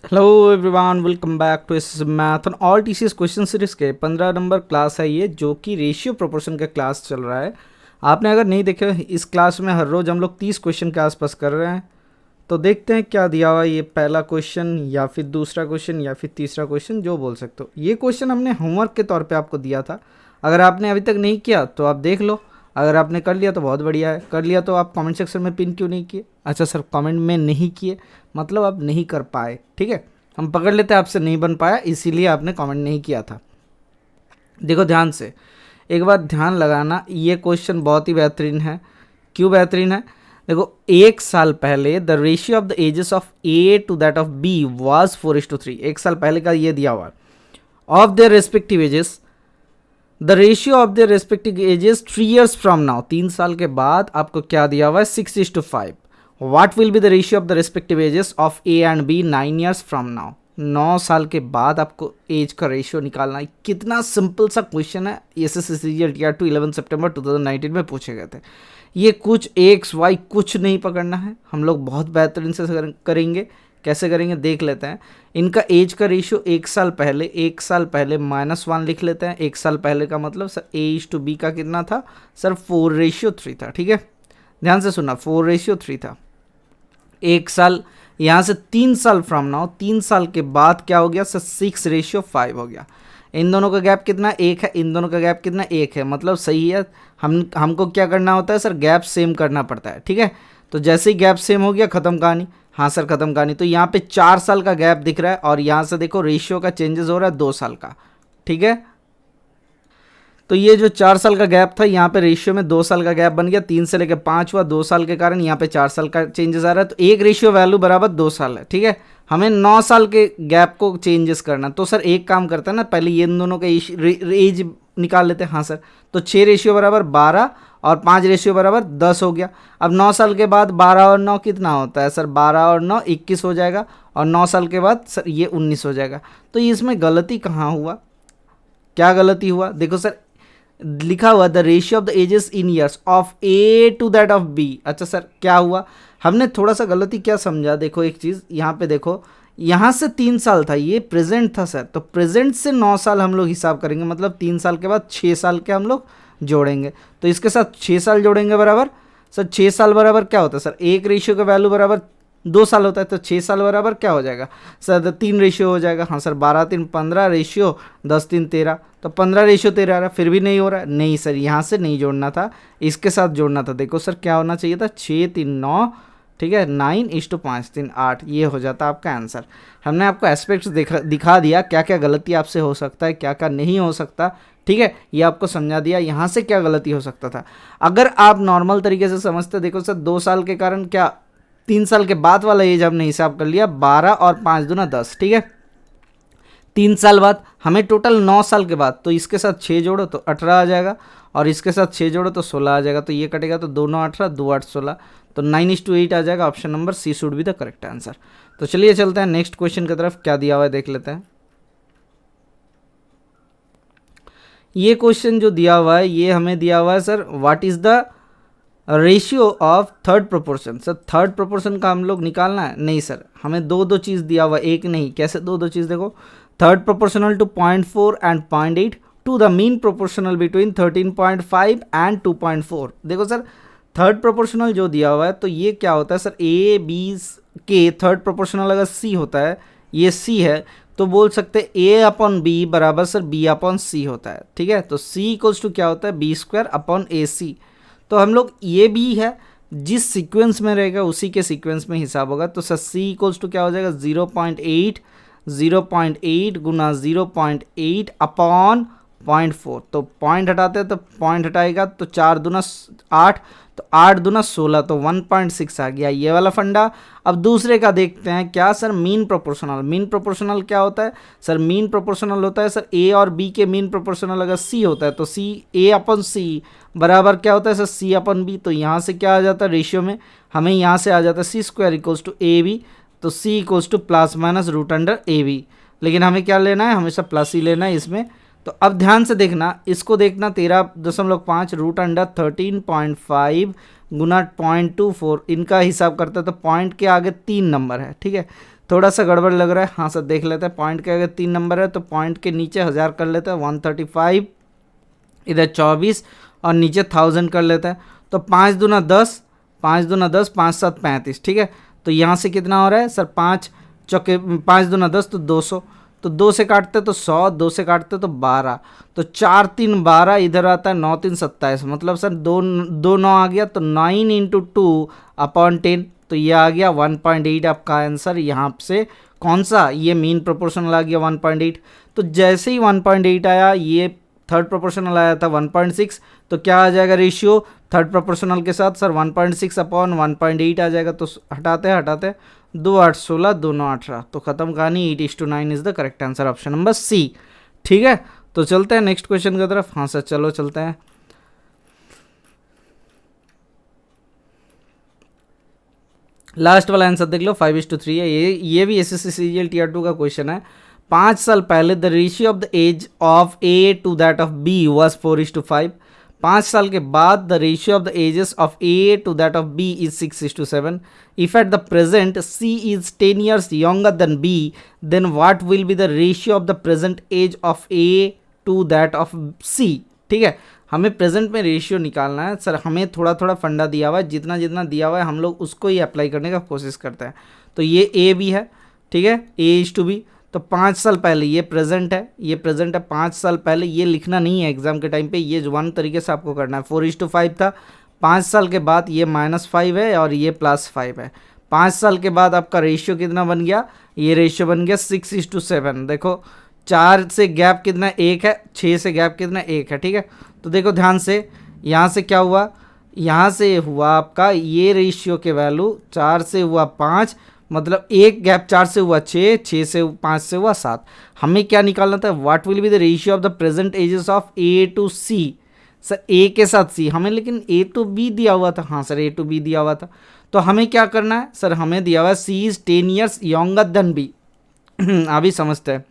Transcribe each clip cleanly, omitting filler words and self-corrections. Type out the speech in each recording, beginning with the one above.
Hello everyone, welcome back to S math on all TCS question series के 15 number class है ये, जो कि रेशियो प्रोपोर्शन का क्लास चल रहा है। आपने अगर नहीं देखे, इस क्लास में हर रोज़ हम लोग 30 क्वेश्चन के आसपास कर रहे हैं। तो देखते हैं क्या दिया हुआ है, ये पहला क्वेश्चन या फिर दूसरा क्वेश्चन या फिर तीसरा क्वेश्चन, जो बोल सकते हो। ये क्वेश्चन हमने होमवर्क के तौर पर आपको दिया था। अगर आपने अभी तक नहीं किया तो आप देख लो, अगर आपने कर लिया तो बहुत बढ़िया है। कर लिया तो आप कमेंट सेक्शन में पिन क्यों नहीं किए? अच्छा सर, कमेंट में नहीं किए मतलब आप नहीं कर पाए, ठीक है। हम पकड़ लेते आपसे नहीं बन पाया, इसीलिए आपने कमेंट नहीं किया था। देखो ध्यान से, एक बार ध्यान लगाना, ये क्वेश्चन बहुत ही बेहतरीन है। क्यों बेहतरीन है? देखो, एक साल पहले the ratio of the ages of A to that of B was 4:3। एक साल पहले का ये दिया हुआ of their respective ages, the ratio of their respective ages 3 years from now. 3 साल के बाद आपको क्या दिया हुआ है? 6:5। What will be the ratio of the respective ages of A and B 9 years from now. 9 साल के बाद आपको एज का रेशियो निकालना है। कितना सिंपल सा क्वेश्चन है। एसएससी टीआर 2 11 सितंबर 2019 में पूछे गए थे। ये कुछ एक्स वाई कुछ नहीं पकड़ना है, हम लोग बहुत बेहतरीन से करेंगे। कैसे करेंगे देख लेते हैं। इनका एज का रेशियो एक साल पहले -1 लिख लेते हैं। एक साल पहले का मतलब सर A/B का कितना था सर? 4:3 था, ठीक है। ध्यान से सुना, 4:3 था। एक साल यहाँ से 3 साल फ्रॉम नाउ, 3 साल के बाद क्या हो गया सर? 6:5 हो गया। इन दोनों का गैप कितना? 1 है। इन दोनों का गैप कितना? 1 है, मतलब सही है। हमको क्या करना होता है सर? गैप सेम करना पड़ता है, ठीक है। तो जैसे ही गैप सेम हो गया, खत्म कहानी। हाँ सर, खत्म कहानी। तो यहाँ पे 4 साल का गैप दिख रहा है और यहाँ से देखो रेशियो का चेंजेस हो रहा है 2 साल का, ठीक है। तो ये जो 4 साल का गैप था, यहाँ पे रेशियो में 2 साल का गैप बन गया। 3 से लेकर 5 हुआ, 2 साल के कारण यहाँ पे 4 साल का चेंजेस आ रहा है। तो एक रेशियो वैल्यू बराबर 2 साल है, ठीक है। हमें 9 साल के गैप को चेंजेस करना। तो सर एक काम करते हैं ना, पहले ये इन दोनों का एज निकाल लेते हैं। हाँ सर, तो 6 रेशियो बराबर 12 और 5 रेशियो बराबर 10 हो गया। अब 9 साल के बाद 12 और 9 कितना होता है सर? 12 और 9 21 हो जाएगा, और 9 साल के बाद सर ये 19 हो जाएगा। तो इसमें गलती कहाँ हुआ? क्या गलती हुआ? देखो सर, लिखा हुआ the ratio of the ages in years of A to that of B. अच्छा सर, क्या हुआ? हमने थोड़ा सा गलती क्या समझा? देखो एक चीज़ यहाँ पे देखो, यहाँ से 3 साल था, ये प्रेजेंट था सर। तो प्रेजेंट से 9 साल हम लोग हिसाब करेंगे, मतलब 3 साल के बाद 6 साल के हम लोग जोड़ेंगे। तो इसके साथ 6 साल जोड़ेंगे बराबर सर 6 साल बराबर क्या होता है सर? एक रेशियो का वैल्यू बराबर 2 साल होता है। तो 6 साल बराबर क्या हो जाएगा सर? 3 रेशियो हो जाएगा। हाँ सर, 12×3 15 रेशियो, 10×3 13, तो 15:13 आ रहा। फिर भी नहीं हो रहा है। नहीं सर, यहाँ से नहीं जोड़ना था, इसके साथ जोड़ना था। देखो सर, क्या होना चाहिए था? 6 3 9, ठीक है, 9:5 3 8, ये हो जाता आपका आंसर। हमने आपको एस्पेक्ट्स दिखा दिया, क्या क्या गलती आपसे हो सकता है, क्या क्या नहीं हो सकता, ठीक है। ये आपको समझा दिया यहाँ से क्या गलती हो सकता था। अगर आप नॉर्मल तरीके से समझते, देखो सर 2 साल के कारण क्या 3 साल के बाद वाला एज हमने हिसाब कर लिया, 12 और 5 दूना 10, ठीक है। 3 साल बाद हमें टोटल 9 साल के बाद, तो इसके साथ 6 जोड़ो तो 18 आ जाएगा, और इसके साथ 6 जोड़ो तो 16 आ जाएगा। तो ये कटेगा, तो 2 9 18, 2 8 16, तो 9:8 आ जाएगा। Option number C should be the correct answer. तो चलिए चलते हैं नेक्स्ट क्वेश्चन की तरफ। क्या दिया हुआ है देख लेते हैं। ये क्वेश्चन जो दिया हुआ है, ये हमें दिया हुआ है sir, what is the ratio of third proportion. Sir third proportion का हम लोग निकालना है? नहीं सर, हमें दो चीज़ दिया हुआ है, एक नहीं। कैसे दो चीज़? देखो, third proportional to 0.4 and 0.8 to the mean proportional between 13.5 and 2.4। देखो सर, थर्ड प्रोपोर्शनल जो दिया हुआ है, तो ये क्या होता है सर? ए बी के थर्ड प्रोपोर्शनल अगर सी होता है, ये सी है, तो बोल सकते हैं A/B बराबर सर B/C होता है, ठीक है। तो C इक्वल्स टू क्या होता है? B² AC। तो हम लोग ये भी है, जिस सीक्वेंस में रहेगा उसी के सीक्वेंस में हिसाब होगा। तो सर C इक्वल्स टू क्या हो जाएगा? 0.8 गुना 0.8 अपॉन 0.4। तो पॉइंट हटाते हैं तो पॉइंट हटाएगा, तो 4 दूना 8, तो 8 दूना 16, तो 1.6 आ गया, ये वाला फंडा। अब दूसरे का देखते हैं। क्या sir? Mean proportional. Mean proportional क्या होता है सर? मीन प्रोपोर्शनल होता है सर ए और बी के मीन प्रोपोर्शनल अगर सी होता है, तो सी A/C बराबर क्या होता है सर? C/B। तो यहाँ से क्या आ जाता है रेशियो में? हमें यहाँ से आ जाता है C² इक्वल्स टू AB। तो C इक्वल्स टू ±√AB। लेकिन हमें क्या लेना है? हमेशा प्लस ही लेना है इसमें। तो अब ध्यान से देखना, इसको देखना, 13.5 √13.5 गुना 0.24, इनका हिसाब करता है तो पॉइंट के आगे 3 नंबर है, ठीक है। थोड़ा सा गड़बड़ लग रहा है। हाँ सर देख लेते हैं, पॉइंट के अगर 3 नंबर है तो पॉइंट के नीचे 1000 कर लेते हैं, 135, इधर 24 और नीचे 1000 कर लेते हैं। तो 5 दूना 10, 5 दूना 10, 5 7 35, ठीक है। तो यहाँ से कितना हो रहा है सर, 5 चौके 5 दूना 10 तो 200, तो 2 से काटते तो 100, 2 से काटते तो 12, तो 4 3 12, इधर आता है 9 3 27, मतलब सर दो 9 आ गया, तो 9 इंटू 2/10, तो ये आ गया 1.8 आपका आंसर। यहाँ से कौन सा, ये मीन प्रोपोर्शनल आ गया 1.8। तो जैसे ही 1.8 आया, ये थर्ड प्रोपोर्शनल आया था 1.6, तो क्या आ जाएगा रेशियो थर्ड प्रोपोर्शनल के साथ सर 1.6/1.8 आ जाएगा। तो हटाते हटाते 2 8 16, 2 9 18, तो खत्म कहानी। 8:9 is the correct answer, option number C, ठीक है। तो चलते हैं नेक्स्ट क्वेश्चन की तरफ। हाँ सर चलो चलते हैं। लास्ट वाला आंसर देख लो, 5:3 है। ये भी एसएससी सीजीएल टीयर 2 का क्वेश्चन है। 5 साल पहले the ratio of the age of A to that of B was 4:5। 5 साल के बाद the ratio of the ages of A to that of B is 6:7। If at the present C is 10 years younger than B, then what will be the ratio of the present age of A to that of C. ठीक है, हमें present में ratio निकालना है sir. हमें थोड़ा थोड़ा फंडा दिया हुआ है, जितना जितना दिया हुआ है हम लोग उसको ही अप्लाई करने का कोशिश करते हैं। तो ये ए बी है, ठीक है, A:B। तो 5 साल पहले, ये प्रेजेंट है, ये प्रेजेंट है। 5 साल पहले ये लिखना नहीं है एग्जाम के टाइम पे, ये वन तरीके से आपको करना है। 4:5 था। 5 साल के बाद ये -5 है और ये +5 है। 5 साल के बाद आपका रेशियो कितना बन गया, ये रेशियो बन गया 6:7। देखो 4 से गैप कितना 1 है, 6 से गैप कितना 1 है, ठीक है। तो देखो ध्यान से, यहाँ से क्या हुआ, यहाँ से हुआ आपका ये रेशियो के वैल्यू 4 से हुआ 5, मतलब एक गैप 4 से हुआ 6, 6 से 5 से हुआ 7। हमें क्या निकालना था, what will be the ratio of the present ages of A to C. Sir A के साथ सी हमें, लेकिन ए टू बी दिया हुआ था। हाँ सर, ए टू बी दिया हुआ था। तो हमें क्या करना है सर, हमें दिया हुआ है C is 10 years younger than B. अभी समझते हैं।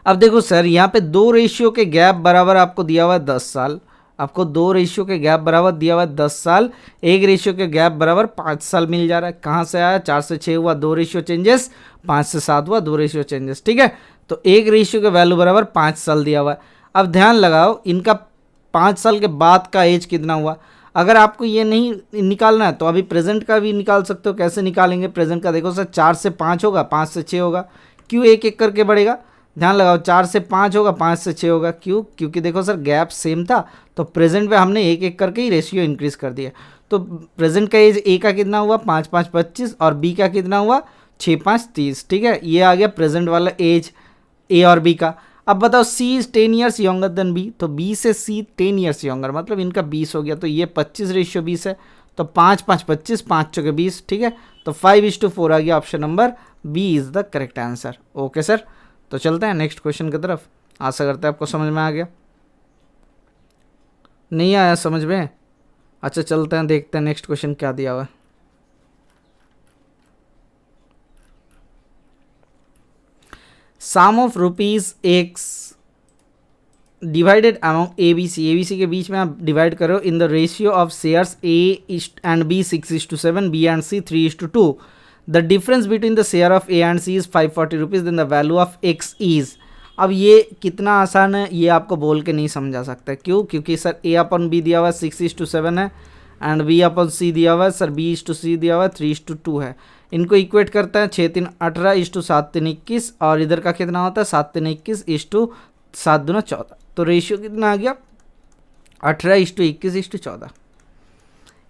अब देखो सर, यहाँ पे 2 रेशियो के गैप बराबर आपको दिया हुआ है 10 साल। आपको 2 रेशियो के गैप बराबर दिया हुआ है 10 साल, एक रेशियो के गैप बराबर 5 साल मिल जा रहा है। कहाँ से आया, 4 से 6 हुआ 2 रेशियो चेंजेस, 5 से 7 हुआ 2 रेशियो चेंजेस, ठीक है। तो एक रेशियो के वैल्यू बराबर 5 साल दिया हुआ है। अब ध्यान लगाओ, इनका 5 साल के बाद का एज कितना हुआ। अगर आपको ये नहीं निकालना है तो अभी प्रेजेंट का भी निकाल सकते हो। कैसे निकालेंगे प्रेजेंट का, देखो सर 4 से 5 होगा, 5 से 6 होगा, क्यों एक एक करके बढ़ेगा। ध्यान लगाओ, 4 से 5 होगा, 5 से 6 होगा, क्यों, क्योंकि देखो सर गैप सेम था, तो प्रेजेंट में हमने एक एक करके ही रेशियो इंक्रीज कर दिया। तो प्रेजेंट का एज ए का कितना हुआ 5 5 25 और बी का कितना हुआ 6 5 30, ठीक है। ये आ गया प्रेजेंट वाला एज ए और बी का। अब बताओ C is 10 years younger than B, तो बी से सी 10 years यंगर, मतलब इनका 20 हो गया। तो ये 25:20 है, तो 5 5 25, 5 चौके 20, ठीक है। तो 5:4 आ गया, option number B is the correct answer. Okay sir, तो चलते हैं नेक्स्ट क्वेश्चन की तरफ। आशा करते हैं आपको समझ में आ गया। नहीं आया समझ में, अच्छा चलते हैं, देखते हैं नेक्स्ट क्वेश्चन क्या दिया हुआ है। Sum of ₹X divided among ABC, ABC के बीच में आप डिवाइड करो in the ratio of shares A and B 6:7, B and C 3:2। The difference between the share of A and C is 540 rupees, then the value of X is. अब ये कितना आसान है, ये आपको बोल के नहीं समझा सकता। क्यों, क्योंकि सर A/B दिया हुआ है 6:7 है, एंड B/C दिया हुआ है सर B/C दिया हुआ है 3:2 है। इनको इक्वेट करता है 6 3 18 7 3 21, और इधर का कितना होता है 7 3 21 7 2 14। तो रेशियो कितना आ गया 18:21:14।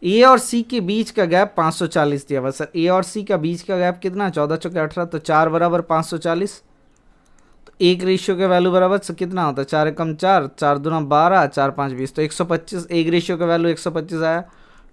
ए और सी के बीच का गैप 540 दिया हुआ सर। ए और सी का बीच का गैप कितना 14 चौके 18, तो 4 बराबर 540। तो एक रेशियो के वैल्यू बराबर से कितना होता है 4 एकम 4, 4 दूना 12, 4 5 20, तो 125। एक रेशियो का वैल्यू 125 आया।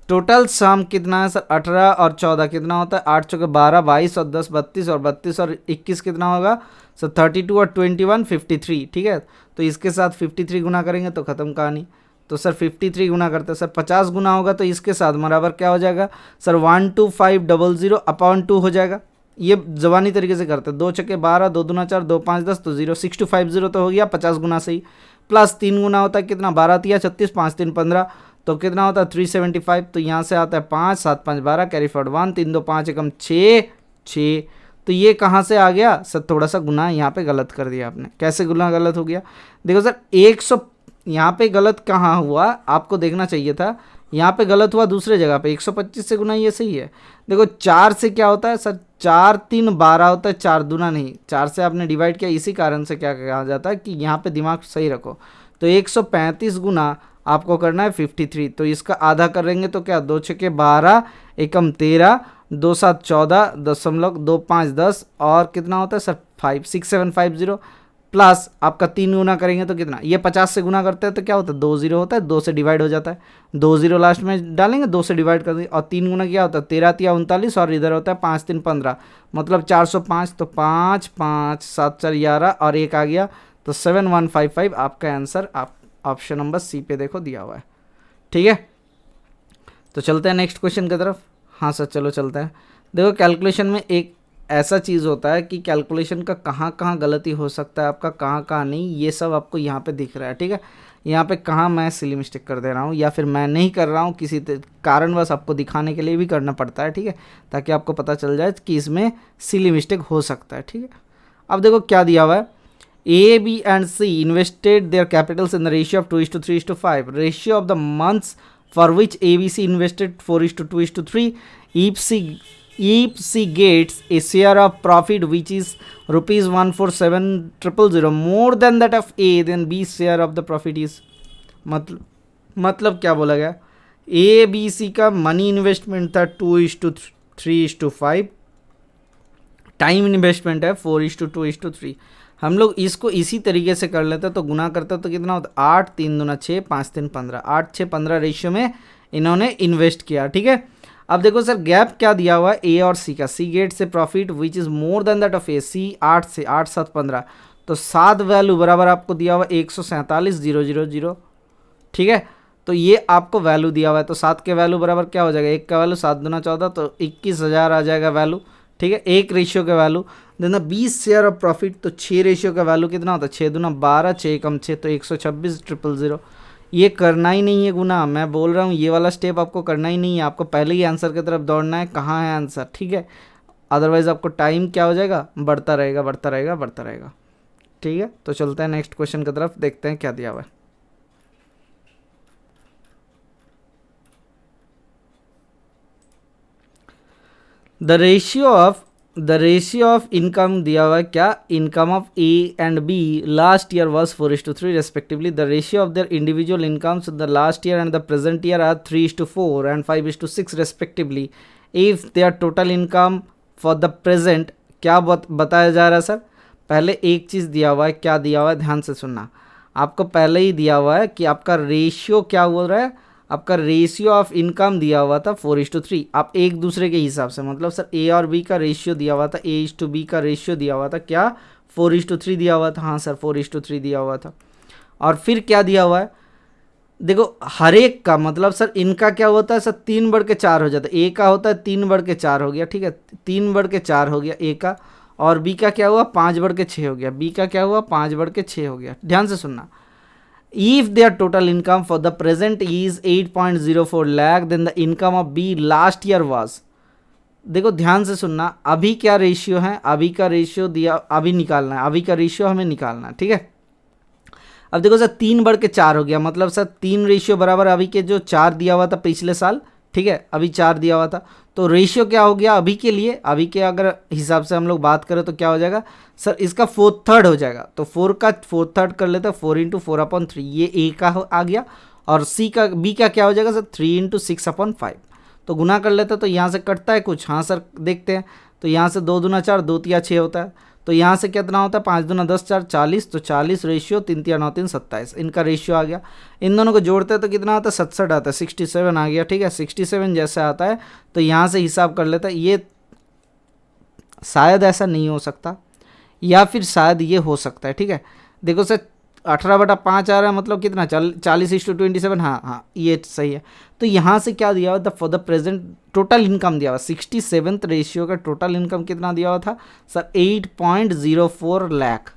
टोटल सम कितना है सर 18 और 14 कितना होता है 8 चौके 12, 22 और 10 32, और 32 और 21 कितना होगा सर 32 और 21 53, ठीक है। तो इसके साथ 53 गुना करेंगे तो ख़त्म कहानी। तो सर 53 गुना करते हैं सर 50 गुना होगा, तो इसके साथ बराबर क्या हो जाएगा सर 12500/2 हो जाएगा। ये जबानी तरीके से करते हैं। 2 छक्के 12, 2 दूना 4, 2 5 10, तो 0650 तो हो गया 50 गुना से ही। प्लस 3 गुना होता है कितना 12 3 36, 5 3 15, तो कितना होता है 375। तो यहाँ से आता है 5 7 5 12, कैरी फॉरवर्ड 1 3 2 5 एकम 6 6, तो ये कहाँ से आ गया सर, थोड़ा सा गुना यहाँ पे गलत कर दिया आपने। कैसे गुना गलत हो गया, देखो सर 100 यहाँ पे गलत कहाँ हुआ, आपको देखना चाहिए था, यहाँ पे गलत हुआ दूसरे जगह पे, 125 से गुना ये सही है। देखो 4 से क्या होता है सर, 4 3 12 होता है, 4 दूना नहीं, 4 से आपने डिवाइड किया, इसी कारण से क्या कहा जाता है कि यहाँ पे दिमाग सही रखो। तो 135 गुना आपको करना है 53, तो इसका आधा करेंगे तो क्या, 2 छके 12 एकम 13 2 7 14 .25 10 और कितना होता है सर 56750 प्लस आपका 3 गुना करेंगे तो कितना, ये 50 से गुना करते हैं तो क्या होता है 2 0 होता है, 2 से डिवाइड हो जाता है, 2 0 लास्ट में डालेंगे, 2 से डिवाइड कर देंगे, और 3 गुना क्या होता है 13 3 39 और इधर होता है 5 3 15, मतलब 405, तो 5 5 7 4 11 और एक आ गया तो 7155 आपका आंसर आप ऑप्शन नंबर सी पे देखो दिया हुआ है। ठीक है, तो चलते हैं नेक्स्ट क्वेश्चन की तरफ। हाँ सर चलो चलते हैं। देखो कैलकुलेशन में एक ऐसा चीज़ होता है कि कैलकुलेशन का कहाँ कहाँ गलती हो सकता है आपका, कहाँ कहाँ नहीं, ये सब आपको यहाँ पे दिख रहा है। ठीक है, यहाँ पे कहाँ मैं सिली मिस्टेक कर दे रहा हूँ या फिर मैं नहीं कर रहा हूँ, किसी कारणवश आपको दिखाने के लिए भी करना पड़ता है। ठीक है, ताकि आपको पता चल जाए कि इसमें सिली मिस्टेक हो सकता है। ठीक है, अब देखो क्या दिया हुआ है, A, B and C invested their capitals in the ratio of 2:3:5. Ratio of the months for which ABC invested 4:2:3. If C gets a share of profit which is rupees 147,000 more than that of A, then B's share of the profit is मतलब क्या बोला गया, A B C का money investment था 2:3:5, time investment है 4:2:3। हम लोग इसको इसी तरीके से कर लेते तो गुना करते तो कितना होता, 8 3 दूना 6 5 3 15, 8 6 15 रेशियो में इन्होंने इन्वेस्ट किया। ठीक है, अब देखो सर गैप क्या दिया हुआ है ए और सी का, सी गेट से profit which is more than that of A, C 8 से 8 7 15, तो 7 वैल्यू बराबर आपको दिया हुआ 147,000। ठीक है, तो ये आपको वैल्यू दिया हुआ है, तो 7 के वैल्यू बराबर क्या हो जाएगा, 1 का वैल्यू 7 दूना 14, तो 21,000 आ जाएगा वैल्यू। ठीक है, 1 रेशियो का वैल्यू देना 20 शेयर ऑफ प्रॉफिट, तो 6 रेशियो का वैल्यू कितना होता है, 6 दूना 12 6 कम 6, तो 126,000। ये करना ही नहीं है गुना, मैं बोल रहा हूँ ये वाला स्टेप आपको करना ही नहीं है, आपको पहले ही आंसर की तरफ दौड़ना है, कहाँ है आंसर। ठीक है, अदरवाइज आपको टाइम क्या हो जाएगा, बढ़ता रहेगा बढ़ता रहेगा बढ़ता रहेगा। ठीक है, तो चलते हैं नेक्स्ट क्वेश्चन की तरफ, देखते हैं क्या दिया हुआ है। द रेशियो ऑफ इनकम दिया हुआ है क्या, income of A and B last year was 4:3 respectively. The ratio of their individual incomes the last year and the present year are 3:4 and 5:6 respectively. If their total income for the present, क्या बताया जा रहा है sir, पहले एक चीज़ दिया हुआ है, क्या दिया हुआ है ध्यान से सुनना, आपको पहले ही दिया हुआ है कि आपका रेशियो क्या हो रहा है, आपका रेशियो ऑफ इनकम दिया हुआ था 4:3, आप एक दूसरे के हिसाब से, मतलब सर ए और बी का रेशियो दिया हुआ था, A:B का रेशियो दिया हुआ था क्या 4:3 दिया हुआ था, हाँ सर 4:3 दिया हुआ था। और फिर क्या दिया हुआ है, देखो हर एक का मतलब सर इनका क्या होता है सर 3/4 हो जाता है, ए का होता है 3/4 हो गया। ठीक है, 3/4 हो गया ए का, और बी का क्या हुआ 5/6 हो गया, बी का क्या हुआ 5/6 हो गया। ध्यान से सुनना, if their total income for the present is 8.04 lakh then the income of B last year was, देखो ध्यान से सुनना, अभी क्या रेशियो है, अभी का रेशियो दिया, अभी निकालना है, अभी का रेशियो हमें निकालना है। ठीक है, अब देखो सर 3/4 हो गया, मतलब सर 3 रेशियो बराबर अभी के जो 4 दिया हुआ था पिछले साल, ठीक है अभी 4 दिया हुआ था, तो रेशियो क्या हो गया अभी के लिए, अभी के अगर हिसाब से हम लोग बात करें तो क्या हो जाएगा सर, इसका 4/3 हो जाएगा, तो 4 का 4/3 कर लेते हैं, 4 × 4/3, ये ए का आ गया, और सी का बी का क्या हो जाएगा सर 3 × 6/5, तो गुना कर लेते हैं, तो यहाँ से कटता है कुछ, हाँ सर देखते हैं, तो यहाँ से 2 दूना 4 2 तिया 6 होता है, तो यहाँ से कितना होता है 5 दूना 10 4 40, तो 40 रेशियो 3 तिया 9 3 27, इनका रेशियो आ गया। इन दोनों को जोड़ते हैं तो कितना आता है 67 आता है, 67 आ गया। ठीक है, 67 जैसे आता है तो यहाँ से हिसाब कर लेता है, ये शायद ऐसा नहीं हो सकता या फिर शायद ये हो सकता है। ठीक है, देखो सर 18/5 आ रहा है, मतलब कितना 40:27, हाँ ये सही है। तो यहाँ से क्या दिया हुआ था, for the present total income दिया हुआ 67th रेशियो का टोटल इनकम कितना दिया हुआ था सर 8.04 लाख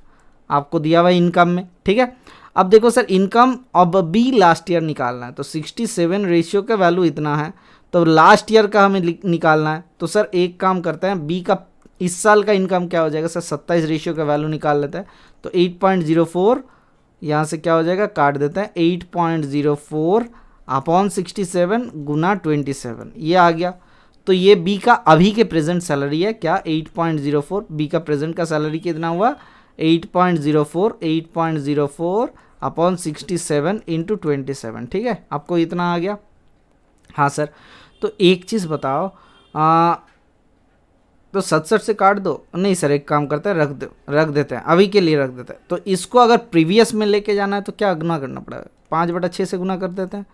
आपको दिया हुआ इनकम में। ठीक है, अब देखो सर इनकम अब बी लास्ट ईयर निकालना है, तो 67 रेशियो का वैल्यू इतना है, तो लास्ट ईयर का हमें निकालना है। तो सर एक काम करते हैं, बी का इस साल का इनकम क्या हो जाएगा सर, 27 रेशियो का वैल्यू निकाल लेते हैं। तो 8.04 यहाँ से क्या हो जाएगा, काट देते हैं 8.04 अपॉन 67 गुना 27, ये आ गया। तो ये बी का अभी के प्रेजेंट सैलरी है क्या, 8.04। बी का प्रेजेंट का सैलरी कितना हुआ, 8.04 अपॉन 67 इंटू 27, ठीक है, आपको इतना आ गया। हाँ सर, तो एक चीज़ बताओ, तो 67 से काट दो, नहीं सर एक काम करते हैं, रख देते हैं, अभी के लिए रख देते हैं। तो इसको अगर प्रीवियस में लेके जाना है तो क्या गुना करना पड़ेगा, 5/6 से गुना कर देते हैं।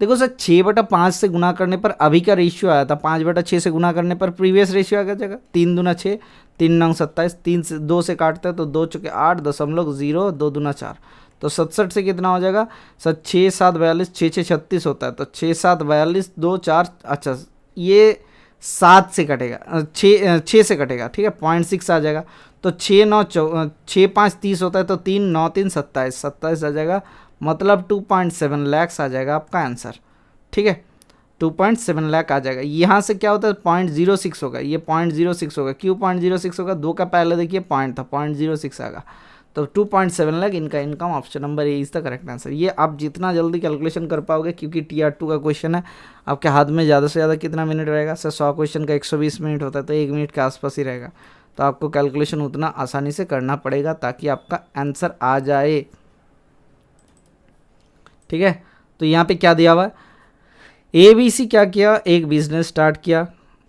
देखो सर 6/5 से गुना करने पर अभी का रेशियो आया था, 5/6 से गुना करने पर प्रीवियस रेशियो आ जाएगा, 3 दूना 6, 3 9 27, 3 से 2 से काटते हैं तो 2 चुके 8.0, 2 दूना 4, तो 67 से कितना हो जाएगा सर, 6 7 42, 6 6 36 होता है, तो 6 7 42, 2 4, अच्छा ये 7 से कटेगा, 6 से कटेगा, ठीक है, 0.6 आ जाएगा। तो 6 9 6 5 30 होता है, तो 3 9 3 27 आ जाएगा, मतलब 2.7 लाख आ जाएगा आपका आंसर, ठीक है, 2.7 लाख आ जाएगा। यहाँ से क्या होता है 0.06 होगा, ये 0.06 होगा, क्यों 0.06 होगा, 2 का पहले देखिए पॉइंट था, 0.06 आएगा, तो 2.7 लाख इनका income. Option number A is the correct answer. ये आप जितना जल्दी कैलकुलेशन कर पाओगे, क्योंकि TR2 का क्वेश्चन है, आपके हाथ में ज़्यादा से ज़्यादा कितना मिनट रहेगा सर, 100 क्वेश्चन का 120 मिनट होता है, तो 1 मिनट के आसपास ही रहेगा, तो आपको कैलकुलेशन उतना आसानी से करना पड़ेगा ताकि आपका आंसर आ जाए, ठीक है। तो यहाँ पे क्या दिया हुआ है, ABC क्या किया, एक बिजनेस स्टार्ट किया,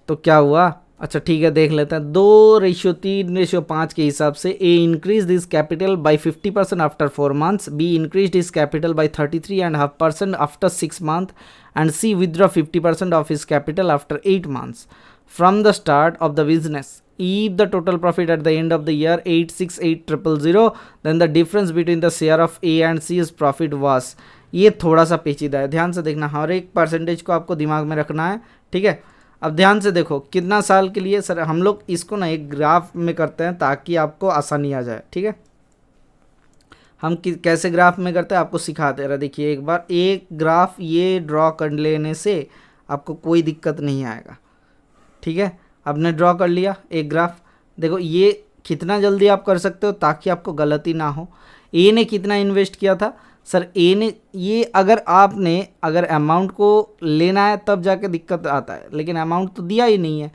तो क्या हुआ, अच्छा ठीक है देख लेते हैं, 2:3:5 के हिसाब से A increase this capital by 50% after 4 months, B increase this capital by 33.5% after 6 months, and C withdraw 50% of his capital after 8 months from the start of the business. If the total profit at the end of the year 868,000, then the difference between the share of A and C's profit was, ये थोड़ा सा पेचीदा है, ध्यान से देखना, हर एक percentage को आपको दिमाग में रखना है, ठीक है। अब ध्यान से देखो कितना साल के लिए सर, हम लोग इसको ना एक ग्राफ में करते हैं ताकि आपको आसानी आ जाए, ठीक है। हम कैसे ग्राफ में करते हैं आपको सिखा दे रहा, देखिए एक बार एक ग्राफ ये ड्रॉ कर लेने से आपको कोई दिक्कत नहीं आएगा, ठीक है। आपने ड्रॉ कर लिया एक ग्राफ, देखो ये कितना जल्दी आप कर सकते हो ताकि आपको गलती ना हो। ए ने कितना इन्वेस्ट किया था सर, ए ने, ये अगर अमाउंट को लेना है तब जाके दिक्कत आता है, लेकिन अमाउंट तो दिया ही नहीं है।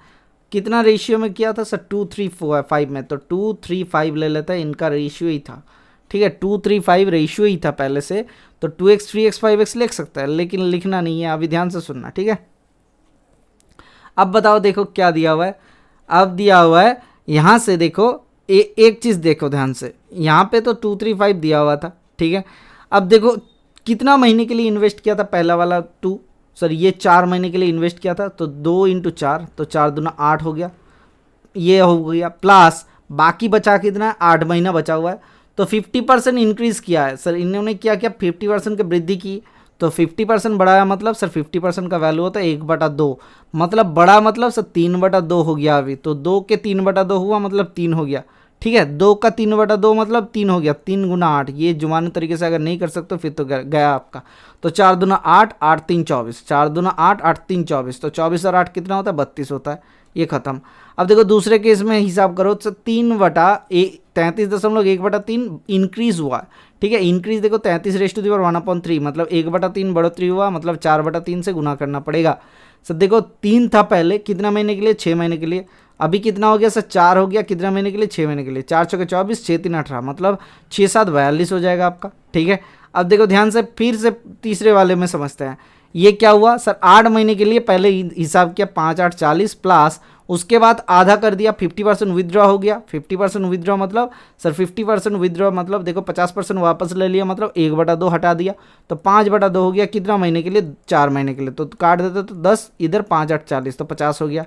कितना रेशियो में किया था सर, 2:3:5 में, तो 2:3:5 ले लेता है, इनका रेशियो ही था, ठीक है, 2:3:5 रेशियो ही था पहले से, तो 2x 3x 5x लिख सकता है, लेकिन लिखना नहीं है, अभी ध्यान से सुनना, ठीक है। अब बताओ देखो क्या दिया हुआ है, अब दिया हुआ है यहाँ से देखो, एक चीज़ देखो ध्यान से, यहाँ पे तो 2:3:5 दिया हुआ था, ठीक है। अब देखो कितना महीने के लिए इन्वेस्ट किया था, पहला वाला 2 सर, ये 4 महीने के लिए इन्वेस्ट किया था, तो 2 × 4, तो 4 दूना 8 हो गया, ये हो गया, प्लस बाकी बचा कितना है, 8 महीना बचा हुआ है, तो 50% इंक्रीज़ किया है सर, इन्होंने क्या किया 50% की वृद्धि की, तो 50% बढ़ाया, मतलब सर 50% का वैल्यू होता है 1/2, मतलब बड़ा मतलब सर 3/2 हो गया अभी, तो 2 के 3/2 हुआ मतलब 3 हो गया, ठीक है, 2 का 3/2 मतलब 3 हो गया, 3 × 8, ये जुबानी तरीके से अगर नहीं कर सकते फिर तो गया आपका। तो 4 दूना 8, 8 3 24, 4 दूना 8, 8 3 24, तो 24 और 8 कितना होता है 32 होता है, ये खत्म। अब देखो दूसरे केस में हिसाब करो तो 33.1/3 इंक्रीज हुआ, ठीक है, इंक्रीज देखो 33:1/3, मतलब 1/3 बढ़ोतरी हुआ, मतलब 4/3 से गुना करना पड़ेगा। सर देखो 3 था पहले, कितना महीने के लिए, 6 महीने के लिए, अभी कितना हो गया सर 4 हो गया, कितना महीने के लिए, 6 महीने के लिए, 4 × 24, 6 3 18, मतलब 6 7 42 हो जाएगा आपका, ठीक है। अब देखो ध्यान से फिर से तीसरे वाले में समझते हैं, ये क्या हुआ सर, 8 महीने के लिए पहले हिसाब किया 5 8 40, प्लस उसके बाद आधा कर दिया, 50% विथड्रॉ हो गया, 50% विथड्रॉ मतलब सर 50% विथड्रॉ मतलब देखो 50% वापस ले लिया, मतलब 1/2 हटा दिया, तो 5/2 हो गया, कितना महीने के लिए, 4 महीने के लिए, तो काट देते तो 10, इधर 5 8 40, तो 50 हो गया।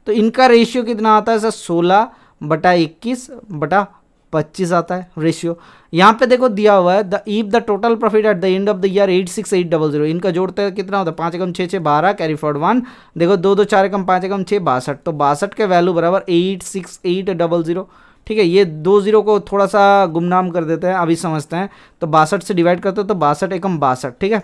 तो इनका रेशियो कितना आता है सर, 16/21/25 आता है रेशियो। यहाँ पे देखो दिया हुआ है if the total profit at the end of the year 86800, इनका जोड़ते हैं कितना होता है, 5 × 6 6 12, कैरी फॉरवर्ड 1, देखो 2 2 4 5 × 6 62, तो 62 के वैल्यू बराबर 86800, ठीक है। ये 2 0 को थोड़ा सा गुमनाम कर देते हैं, अभी समझते हैं, तो 62 से डिवाइड करते हो तो 62 × 62, ठीक है,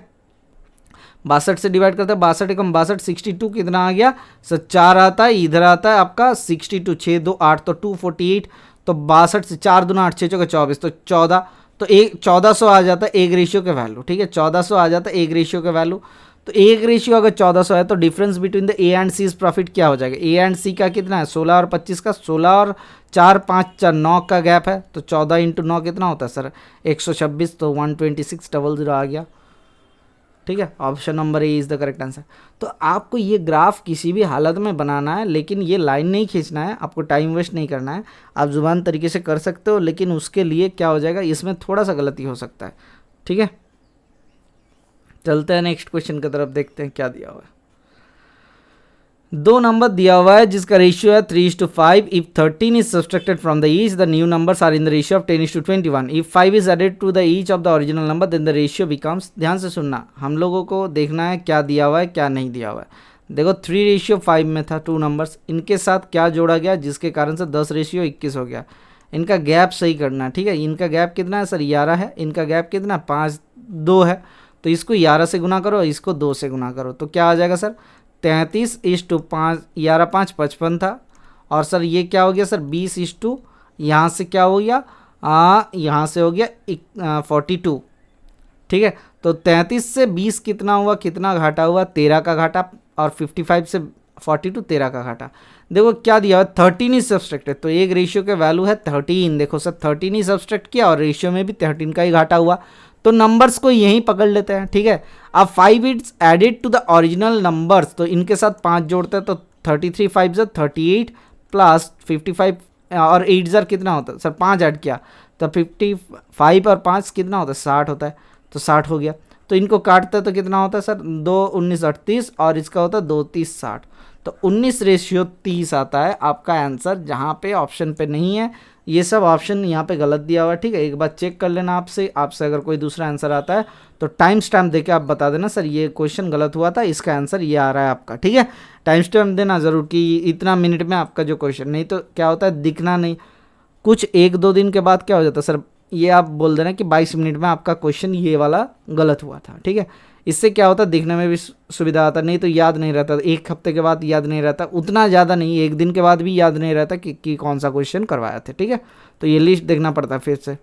62 से डिवाइड करते हैं, 62 एकम 62, 62 कितना आ गया सर 4 आता है, इधर आता है आपका 62, 6 2 8 तो 248, तो 62 से 4 दूना 8 6 चौका 24 तो 14, तो 1400 आ जाता है एक रेशियो के वैल्यू, ठीक है 1400 आ जाता है एक रेशियो का वैल्यू। तो एक रेशियो अगर 1400 है तो difference between the A and C is profit क्या हो जाएगा, ए एंड सी का कितना है 16 और 25 का, 16 और 4 5 4 9 का गैप है, तो 14 इंटू 9 कितना होता है सर 126, तो 12600 आ गया, ठीक है। Option number A is the correct answer. तो आपको ये ग्राफ किसी भी हालत में बनाना है, लेकिन ये लाइन नहीं खींचना है, आपको टाइम वेस्ट नहीं करना है, आप जुबान तरीके से कर सकते हो, लेकिन उसके लिए क्या हो जाएगा, इसमें थोड़ा सा गलती हो सकता है, ठीक है। चलते हैं नेक्स्ट क्वेश्चन की तरफ, देखते हैं क्या दिया हुआ है। 2 नंबर दिया हुआ है जिसका रेशियो है 3:5। If 13 is subtracted from the each, the new numbers are in the ratio of 10:21। If 5 is added to the each of the original number, then the ratio becomes, ध्यान से सुनना, हम लोगों को देखना है क्या दिया हुआ है क्या नहीं दिया हुआ है। देखो 3:5 में था 2 नंबर्स, इनके साथ क्या जोड़ा गया जिसके कारण से 10:21 हो गया। इनका गैप सही करना, ठीक है। इनका गैप कितना है सर 11 है, इनका गैप कितना 5 2 है, तो इसको 11 से गुना करो, इसको 2 से गुना करो, तो क्या आ जाएगा सर 33:5, 11 5 55 था, और सर ये क्या हो गया सर 20 यहाँ से क्या हो गया यहाँ से हो गया 42, ठीक है। तो 33 से 20 कितना हुआ, कितना घाटा हुआ 13 का घाटा, और 55 से 42 13 का घाटा। देखो क्या दिया हुआ 13 ही सब्सट्रैक्टेड, तो एक रेशियो का वैल्यू है 13, देखो सर 13 ही सब्सट्रैक्ट किया और रेशियो में भी 13 का ही घाटा हुआ, तो नंबर्स को यहीं पकड़ लेते हैं, ठीक है। अब 5 it's added to the original numbers, तो इनके साथ 5 जोड़ते हैं, तो 33 5 38 प्लस 55 और 8 ज़र कितना होता है सर 5 ऐड किया, तो 55 और 5 कितना होता है 60 होता है, तो 60 हो गया। तो इनको काटते हैं तो कितना होता है सर 2 19 38 और इसका होता है 2 30 60, तो 19:30 आता है आपका आंसर, जहाँ पे ऑप्शन पे नहीं है। ये सब ऑप्शन यहाँ पे गलत दिया हुआ है, ठीक है। एक बार चेक कर लेना आपसे अगर कोई दूसरा आंसर आता है तो टाइम स्टैम्प देके आप बता देना सर ये क्वेश्चन गलत हुआ था, इसका आंसर ये आ रहा है आपका, ठीक है। टाइम स्टैम्प देना ज़रूर कि इतना मिनट में आपका जो क्वेश्चन, नहीं तो क्या होता है दिखना नहीं, कुछ 1-2 दिन के बाद क्या हो जाता है सर ये आप बोल देना कि 22 मिनट में आपका क्वेश्चन ये वाला गलत हुआ था, ठीक है। इससे क्या होता है दिखने में भी सुविधा आता, नहीं तो याद नहीं रहता, एक हफ्ते के बाद याद नहीं रहता, उतना ज़्यादा नहीं, एक दिन के बाद भी याद नहीं रहता कि कौन सा क्वेश्चन करवाया था, ठीक है। तो ये लिस्ट देखना पड़ता है फिर से।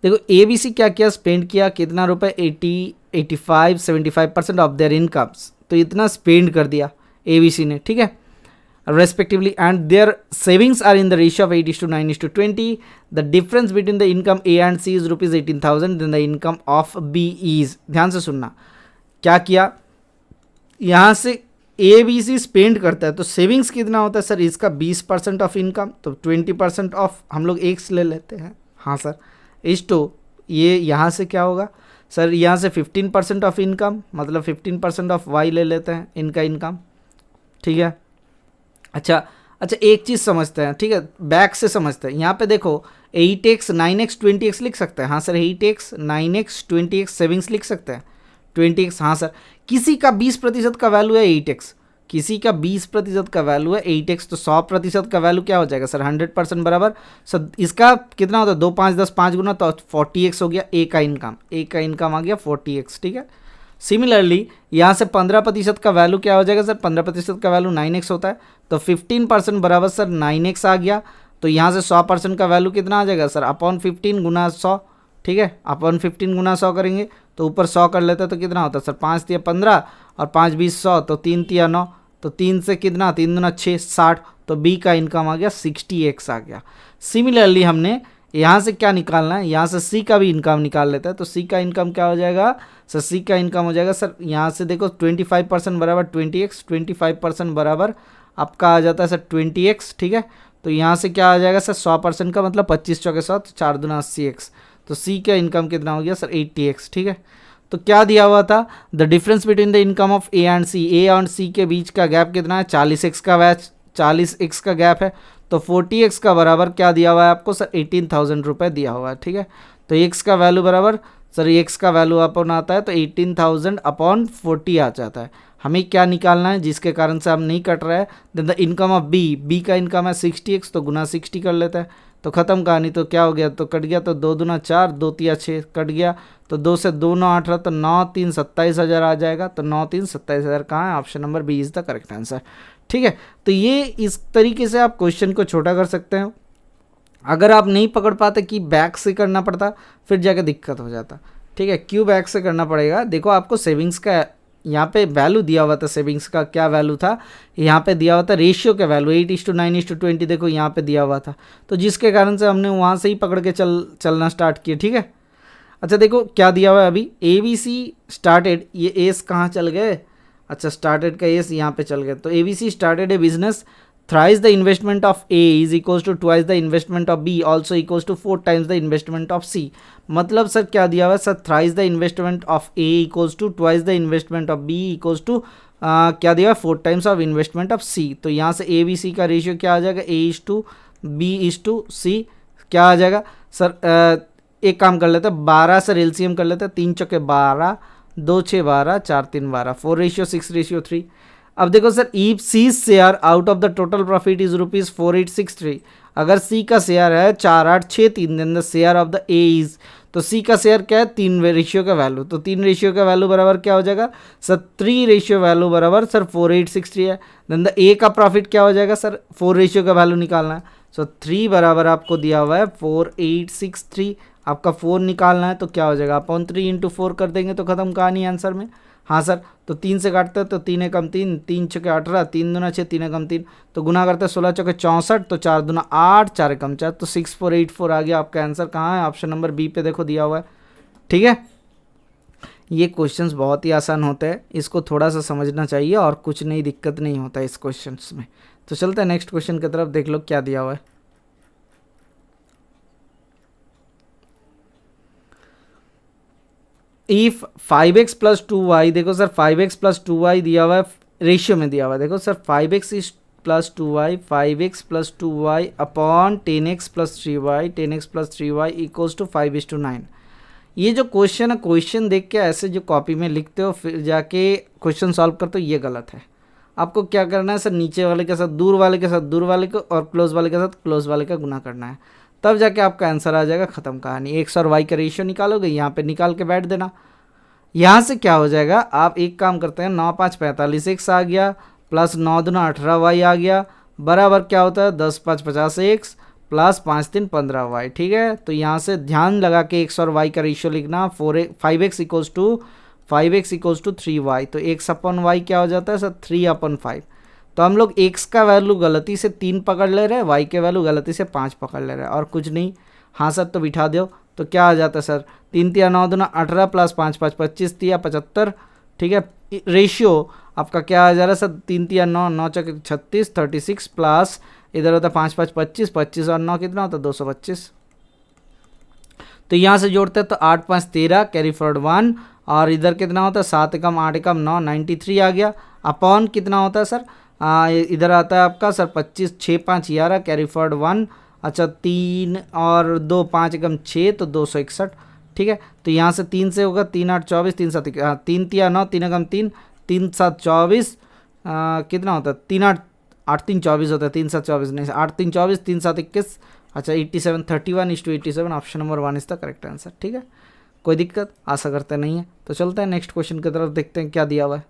देखो ABC क्या किया, स्पेंड किया कितना रुपए 80 85 75% ऑफ देयर इनकम्स, तो इतना स्पेंड कर दिया ABC ने, ठीक है, respectively, and their savings are in the ratio of 8:9:20. The difference between the income A and C is rupees 18,000, then the income of B is, ध्यान से सुनना क्या किया, यहाँ से ABC स्पेंड करता है तो सेविंग्स कितना होता है सर इसका 20% ऑफ इनकम, तो 20% ऑफ हम लोग एक्स ले लेते हैं, हाँ सर इस टू, ये यहाँ से क्या होगा सर यहाँ से 15% ऑफ इनकम, मतलब 15% ऑफ वाई ले लेते हैं इनका इनकम, ठीक है। अच्छा एक चीज़ समझते हैं, ठीक है, बैक से समझते हैं। यहाँ पे देखो 8x 9x 20x लिख सकते हैं, हाँ sir 8x 9x 20x savings लिख सकते हैं 20x, हाँ सर। किसी का 20% का वैल्यू है 8x, किसी का 20% का वैल्यू है 8x, तो 100% का वैल्यू क्या हो जाएगा सर 100% बराबर सर इसका कितना होता है 2 5 10 5 गुना, तो 40x हो गया ए का इनकम आ गया 40x, ठीक है। सिमिलरली यहाँ से 15% का वैल्यू क्या हो जाएगा सर 15% का वैल्यू 9x होता है, तो 15% बराबर सर 9x आ गया, तो यहाँ से 100% का वैल्यू कितना आ जाएगा सर अपॉन 15 गुना 100, ठीक है, अपॉन 15 गुना 100 करेंगे तो ऊपर 100 कर लेते हैं तो कितना होता है सर 5 3 15 और 5 20 100, तो 3 3 9, तो 3 से कितना 3 दूना 6 60, तो बी का इनकम आ गया 60x आ गया। सिमिलरली हमने यहाँ से क्या निकालना है, यहाँ से सी का भी इनकम निकाल लेता है, तो सी का इनकम क्या हो जाएगा सर सी का इनकम हो जाएगा सर यहाँ से देखो 25% बराबर 20x, 25% बराबर आपका आ जाता है सर 20x, ठीक है। तो यहाँ से क्या आ जाएगा सर 100% का मतलब 25 चौके 100, तो 4 दूना 80x, तो सी का इनकम कितना हो गया सर 80x, ठीक है। तो क्या दिया हुआ था the difference between the income of A and C, A और सी के बीच का गैप कितना है 40x का 40x का गैप है, तो 40x का बराबर क्या दिया हुआ है आपको सर 18,000 रुपये दिया हुआ है, ठीक है। तो x का वैल्यू बराबर सर x का वैल्यू अपन आता है तो 18,000 अपॉन 40 आ जाता है, हमें क्या निकालना है जिसके कारण से हम नहीं कट रहा है। Then the income of B का इनकम है 60x, तो गुना 60 कर लेते हैं, तो ख़त्म कहानी। तो क्या हो गया, तो कट गया, तो 2 दूना 4, 2 तिया 6 कट गया, तो 2 से 2 9 18, तो 9 3 27,000 आ जाएगा। तो 9 3 27,000 कहाँ है, option number B is the correct answer. ठीक है, तो ये इस तरीके से आप क्वेश्चन को छोटा कर सकते हो। अगर आप नहीं पकड़ पाते कि बैक से करना पड़ता, फिर जाके दिक्कत हो जाता। ठीक है, क्यों बैक से करना पड़ेगा, देखो आपको सेविंग्स का यहाँ पे वैल्यू दिया हुआ था, सेविंग्स का क्या वैल्यू था, यहाँ पे दिया हुआ था रेशियो का वैल्यू 8:9:20, देखो यहाँ पे दिया हुआ था, तो जिसके कारण से हमने वहाँ से ही पकड़ के चलना स्टार्ट किया। ठीक है, अच्छा देखो क्या दिया हुआ है अभी, ABC स्टार्टेड, ये एस कहाँ चल गए, अच्छा स्टार्टेड का एस यहाँ पे चल गए, तो ABC started a business, thrice the investment of A is equals to twice the investment of B also equals to 4 times the investment of C। मतलब सर क्या दिया हुआ है sir, thrice the investment of A equals to twice the investment of B equals to क्या दिया हुआ है 4 times of investment of C। तो यहाँ से ABC का रेशियो क्या आ जाएगा, A:B:C, क्या आ जाएगा सर, एक काम कर लेते हैं 12 से एलसीएम कर लेते हैं, 3 चौके 12, 2 6 12, 4 3 12, 4:6:3। अब देखो sir, if C share out of the total profit is ₹4863, अगर सी का शेयर है 4863, then the share of the A is, तो सी का शेयर क्या है 3 रेशियो का वैल्यू, तो 3 रेशियो का वैल्यू बराबर क्या हो जाएगा सर, 3 रेशियो वैल्यू बराबर सर 4863 है। देन द ए का प्रॉफिट क्या हो जाएगा सर, 4 रेशियो का वैल्यू निकालना है, सो 3 बराबर आपको दिया हुआ है 4863, आपका 4 निकालना है, तो क्या हो जाएगा अपॉन 3 इंटू 4 कर देंगे तो खत्म कहानी आंसर में। हाँ सर, तो 3 से काटते हैं तो 3 एकम 3, 3 छके 18, 3 दूना 6, 3 एकम 3, तो गुना करते हैं 16 चौके 64, तो 4 दूना 8, 4 एकम 4, तो 6484 आ गया आपका आंसर। कहाँ है, ऑप्शन नंबर बी पे देखो दिया हुआ है। ठीक है, ये क्वेश्चंस बहुत ही आसान होते हैं, इसको थोड़ा सा समझना चाहिए और कुछ नहीं दिक्कत नहीं होता है इस क्वेश्चंस में। तो चलते हैं नेक्स्ट क्वेश्चन की तरफ, देख लो क्या दिया हुआ है। इफ 5x प्लस 2y, देखो सर 5x प्लस 2y दिया हुआ है, रेशियो में दिया हुआ है, देखो sir 5x is plus 2y, 5x plus 2y upon 10x plus 3y, 10x plus 3y equals to 5:9। ये जो क्वेश्चन है, क्वेश्चन देख के ऐसे जो कॉपी में लिखते हो फिर जाके क्वेश्चन सॉल्व करते हो, ये गलत है। आपको क्या करना है सर, नीचे वाले के साथ दूर वाले के साथ दूर वाले को और क्लोज वाले के साथ क्लोज वाले का गुना करना है, तब जाके आपका आंसर आ जाएगा, ख़त्म कहानी। एक्स और वाई का रेशियो निकालोगे, यहाँ पे निकाल के बैठ देना। यहाँ से क्या हो जाएगा, आप एक काम करते हैं, 9 5 45 एक्स आ गया, प्लस 9 दूना 18 वाई आ गया, बराबर क्या होता है 10 5 50 एक्स, प्लस 5 3 15 वाई। ठीक है, तो यहाँ से ध्यान लगा के एक्स और वाई का रेशियो लिखना, 5x इक्वल्स टू 3y, तो एक्स अपन वाई क्या हो जाता है सर 3/5। तो हम लोग x का वैल्यू गलती से 3 पकड़ ले रहे हैं, y के वैल्यू गलती से 5 पकड़ ले रहे हैं, और कुछ नहीं। हाँ सर, तो बिठा दो, तो क्या आ जाता है सर, 3 तिया 9 दूना 18, प्लस 5 5 25 तिया 75। ठीक है, रेशियो आपका क्या आ जा रहा है सर, 3 तिया 9, 9 चौके 36, 36, प्लस इधर होता है 5 5 25, 25 और 9 कितना होता है 225। तो यहाँ से जोड़ते हैं तो 8 5 13, कैरी फॉरवर्ड 1, और इधर कितना होता है 7 एकम 8 एकम 9, 93 आ गया, अपॉन कितना होता है सर, इधर आता है आपका सर 25 6 5 11, कैरी फॉरवर्ड 1, अच्छा 3 और 2 5 एकम 6, तो 261। ठीक है, तो यहाँ से 3 से होगा 3 8 24, 3 7 3 तिया 9, 3 एकम 3, 3 7 24, कितना होता है 3 8 8 3 24 होता है, 3 7 24 नहीं, 8 3 24, 3 7 21, अच्छा 87 31:87, option number 1 is the correct answer. ठीक है, कोई दिक्कत आशा करते नहीं है। तो चलते हैं नेक्स्ट क्वेश्चन की तरफ, देखते हैं क्या दिया हुआ है।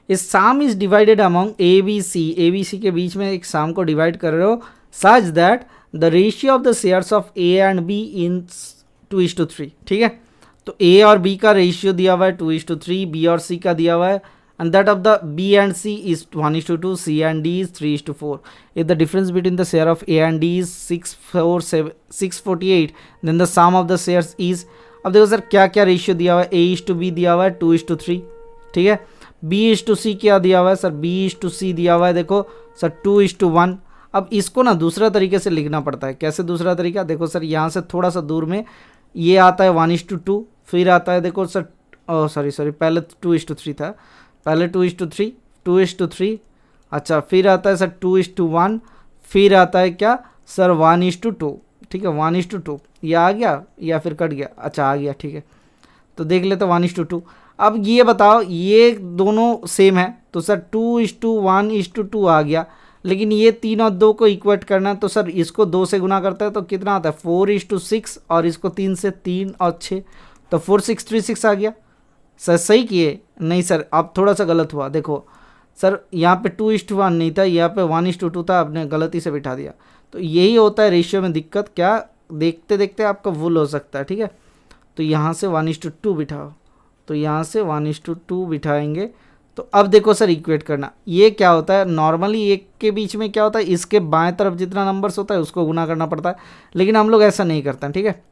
इस साम इज डिवाइडेड अमॉन्ग ABC के बीच में एक साम को डिवाइड कर रहे हो, such that the ratio of the shares of A and B इन 2:3। ठीक है, तो A और B का रेशियो दिया हुआ है 2:3, B और C का दिया हुआ है, and that of the B and C is 1:2, C and D is 3:4. If the difference between the share of A and D is 648, then the sum of the shares is, अब देखो sir क्या क्या ratio दिया हुआ है, A:B दिया हुआ है 2:3। ठीक है, B:C क्या दिया हुआ है सर, B:C दिया हुआ है देखो सर 2:1। अब इसको ना दूसरा तरीके से लिखना पड़ता है, कैसे दूसरा तरीका, देखो सर यहाँ से थोड़ा सा दूर में ये आता है 1:2, फिर आता है देखो सर, सॉरी पहले 2:3 था, पहले 2:3, अच्छा फिर आता है सर 2:1, फिर आता है क्या सर 1:2। ठीक है, 1:2 ये आ गया या फिर कट गया, अच्छा आ गया। ठीक है, तो देख लेते 1:2। अब ये बताओ, ये दोनों सेम है तो सर 2:1:2 आ गया, लेकिन ये 3 और 2 को इक्वेट करना है तो सर इसको 2 से गुना करता है तो कितना आता है 4:6, और इसको 3 से 3 और 6 तो 4:6 3:6 आ गया। सर सही किए? नहीं सर, अब थोड़ा सा गलत हुआ। देखो सर यहाँ पे 2:1 नहीं था, यहाँ पे 1:2 था, आपने गलती से बिठा दिया। तो यही होता है रेशियो में दिक्कत, क्या देखते देखते आपका भूल हो सकता है। ठीक है, तो यहाँ से 1:2 बिठाओ, तो यहाँ से 1:2 बिठाएंगे। तो अब देखो सर इक्वेट करना, ये क्या होता है, नॉर्मली एक के बीच में क्या होता है, इसके बाएं तरफ जितना नंबर्स होता है उसको गुना करना पड़ता है, लेकिन हम लोग ऐसा नहीं करते हैं। ठीक है,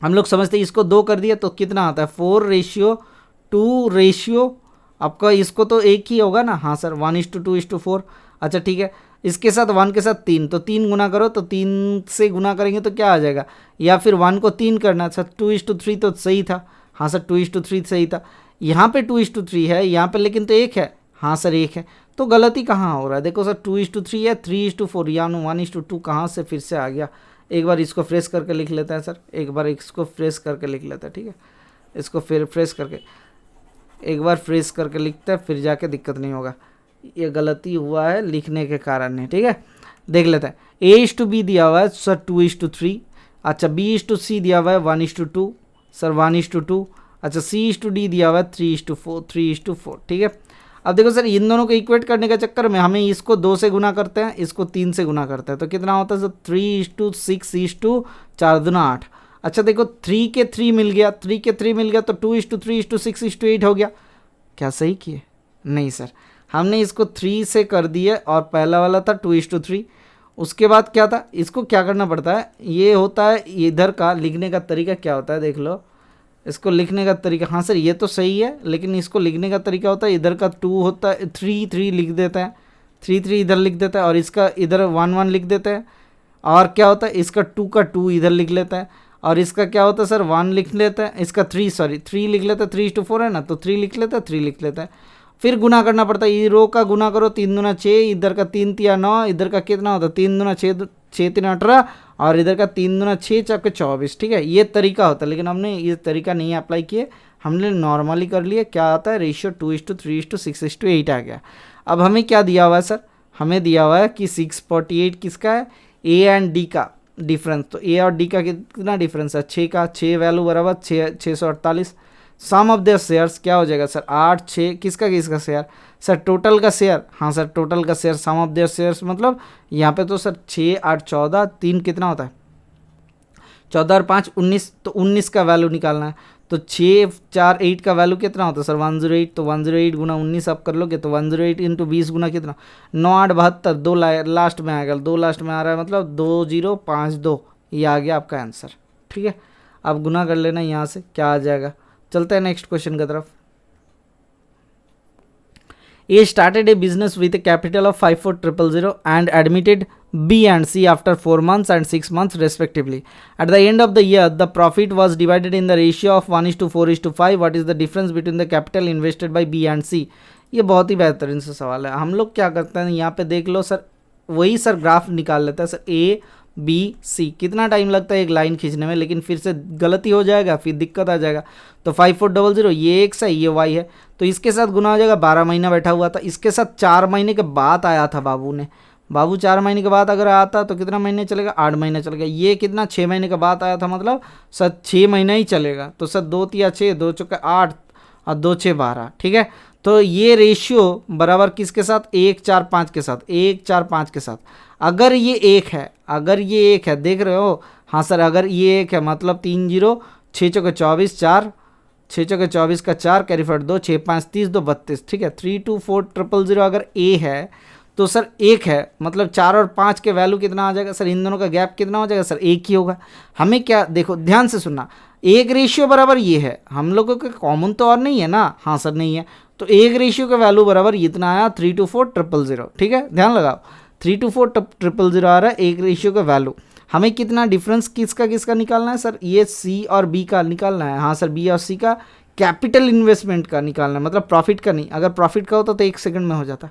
हम लोग समझते हैं इसको 2 कर दिया तो कितना आता है 4:2 रेशियो आपका, इसको तो एक ही होगा ना। हाँ सर 1:2:4। अच्छा ठीक है, इसके साथ 1 के साथ 3, तो 3 गुना करो, तो 3 से गुना करेंगे तो क्या आ जाएगा, या फिर 1 को 3 करना। सर 2:3 तो सही था। हाँ सर 2:3 सही था। यहाँ पे 2:3 है, यहाँ पे लेकिन तो 1 है। हाँ सर 1 है, तो गलती कहाँ हो रहा है, देखो सर 2:3 है, 3:4 या 1:2 कहाँ से फिर से आ गया। एक बार इसको फ्रेश करके लिख लेते हैं सर, एक बार इसको फ्रेश करके लिख लेते हैं। ठीक है, इसको फिर फ्रेश करके एक बार फ्रेश करके लिखते हैं, फिर जाके दिक्कत नहीं होगा। ये गलती हुआ है लिखने के कारण है। ठीक है, देख लेते हैं। A:B दिया हुआ है सर 2:3। अच्छा B:C दिया हुआ है 1:2 सर 1:2। अच्छा C:D दिया हुआ है 3:4। ठीक है, अब देखो सर इन दोनों को इक्वेट करने के चक्कर में हमें इसको 2 से गुना करते हैं, इसको 3 से गुना करते हैं, तो कितना होता है सर 3:6:4×8। अच्छा देखो 3 के 3 मिल गया, 3 के 3 मिल गया तो 2:3:6:8 हो गया। क्या सही किए? नहीं सर, हमने इसको 3 से कर दिए और पहला वाला था 2:3। उसके बाद क्या था, इसको क्या करना पड़ता है, ये होता है इधर का लिखने का तरीका क्या होता है, देख लो इसको लिखने का तरीका। हाँ सर ये तो सही है, लेकिन इसको लिखने का तरीका होता है इधर का 2 होता है 3 लिख देते हैं, 3 इधर लिख देता है, और इसका इधर 1 लिख देते हैं, और क्या होता है इसका 2 का 2 इधर लिख लेता है, और इसका क्या होता है सर 1 लिख लेते हैं, इसका 3 लिख लेते हैं, 3:4 है ना, तो 3 लिख लेते हैं, 3 लिख लेते हैं। फिर गुना करना पड़ता है, ये रो का गुना करो, 3×2=6, इधर का 3×3=9, इधर का कितना होता है 3×6 6×3=18, और इधर का 3×6=24। ठीक है, ये तरीका होता है, लेकिन हमने ये तरीका नहीं अप्लाई किए, हमने नॉर्मली कर लिए। क्या आता है रेशियो 2:3:6:8 आ गया। अब हमें क्या दिया हुआ है सर, हमें दिया हुआ है कि 648 किसका है, ए एंड डी का डिफरेंस। तो ए और डी का कितना डिफरेंस है 6 का, 6 वैल्यू बराबर 648। सम ऑफ देयर शेयर्स क्या हो जाएगा सर 8 6 किसका किसका शेयर, सर टोटल का शेयर। हाँ सर टोटल का share, sum of their shares मतलब यहाँ पे तो सर 6 8 14 3 कितना होता है 14 और 5 19, तो 19 का वैल्यू निकालना है। तो 6 4 8 का वैल्यू कितना होता है सर 108, तो 108 गुना 19 आप कर लोगे तो 108 इंटू 20 गुना कितना 9 8 72, 2 लास्ट में आएगा, 2 लास्ट में आ रहा है मतलब 2052, ये आ गया आपका आंसर। ठीक है, अब गुना कर लेना यहाँ से क्या आ जाएगा। चलते हैं नेक्स्ट क्वेश्चन की तरफ। A started a business with a capital of 54,000 and admitted B and C after 4 months and 6 months respectively. At the end of the year, the profit was divided in the ratio of 1:4:5. What is the difference between the capital invested by B and C? ये बहुत ही बेहतरीन सा सवाल है। हम लोग क्या करते हैं, यहाँ पे देख लो सर, वही सर ग्राफ निकाल लेता है सर A B C। कितना टाइम लगता है एक लाइन खींचने में, लेकिन फिर से गलती हो जाएगा, फिर दिक्कत आ जाएगा। तो 5400 ये x है ये y है, तो इसके साथ गुना हो जाएगा। 12 महीना बैठा हुआ था, इसके साथ 4 महीने के बाद आया था बाबू 4 महीने के बाद अगर आता तो कितना महीने चलेगा 8 महीने चलेगा। ये कितना 6 महीने के बाद आया था, मतलब सर 6 महीना ही चलेगा। तो सर 2 तिया 6, 2 चौका 8 और 2 6 12। ठीक है, तो ये रेशियो बराबर किसके साथ 1 4 5 के साथ, 1 4 5 के साथ। अगर ये 1 है, अगर ये 1 है, देख रहे हो, हाँ सर अगर ये 1 है मतलब 3 0 6 चौके 24 4 6 चौके 24 का 4 कैरी फॉरवर्ड 2 6 5 30 2 32। ठीक है, 324,000 अगर ए है तो सर 1 है, मतलब 4 और 5 के वैल्यू कितना आ जाएगा सर, इन दोनों का गैप कितना हो जाएगा सर 1 ही होगा। हमें क्या देखो ध्यान से सुनना, 1 रेशियो बराबर ये है, हम लोगों के कॉमन तो और नहीं है ना। हाँ सर नहीं है, तो 1 रेशियो का वैल्यू बराबर इतना आया 324,000। ठीक है, ध्यान लगाओ 324,000 आ रहा है 1 रेशियो का वैल्यू। हमें कितना डिफरेंस किसका किसका निकालना है सर, ये सी और बी का निकालना है। हाँ सर बी और सी का कैपिटल इन्वेस्टमेंट का निकालना है, मतलब प्रॉफिट का नहीं। अगर प्रॉफिट का होता तो 1 सेकंड में हो जाता।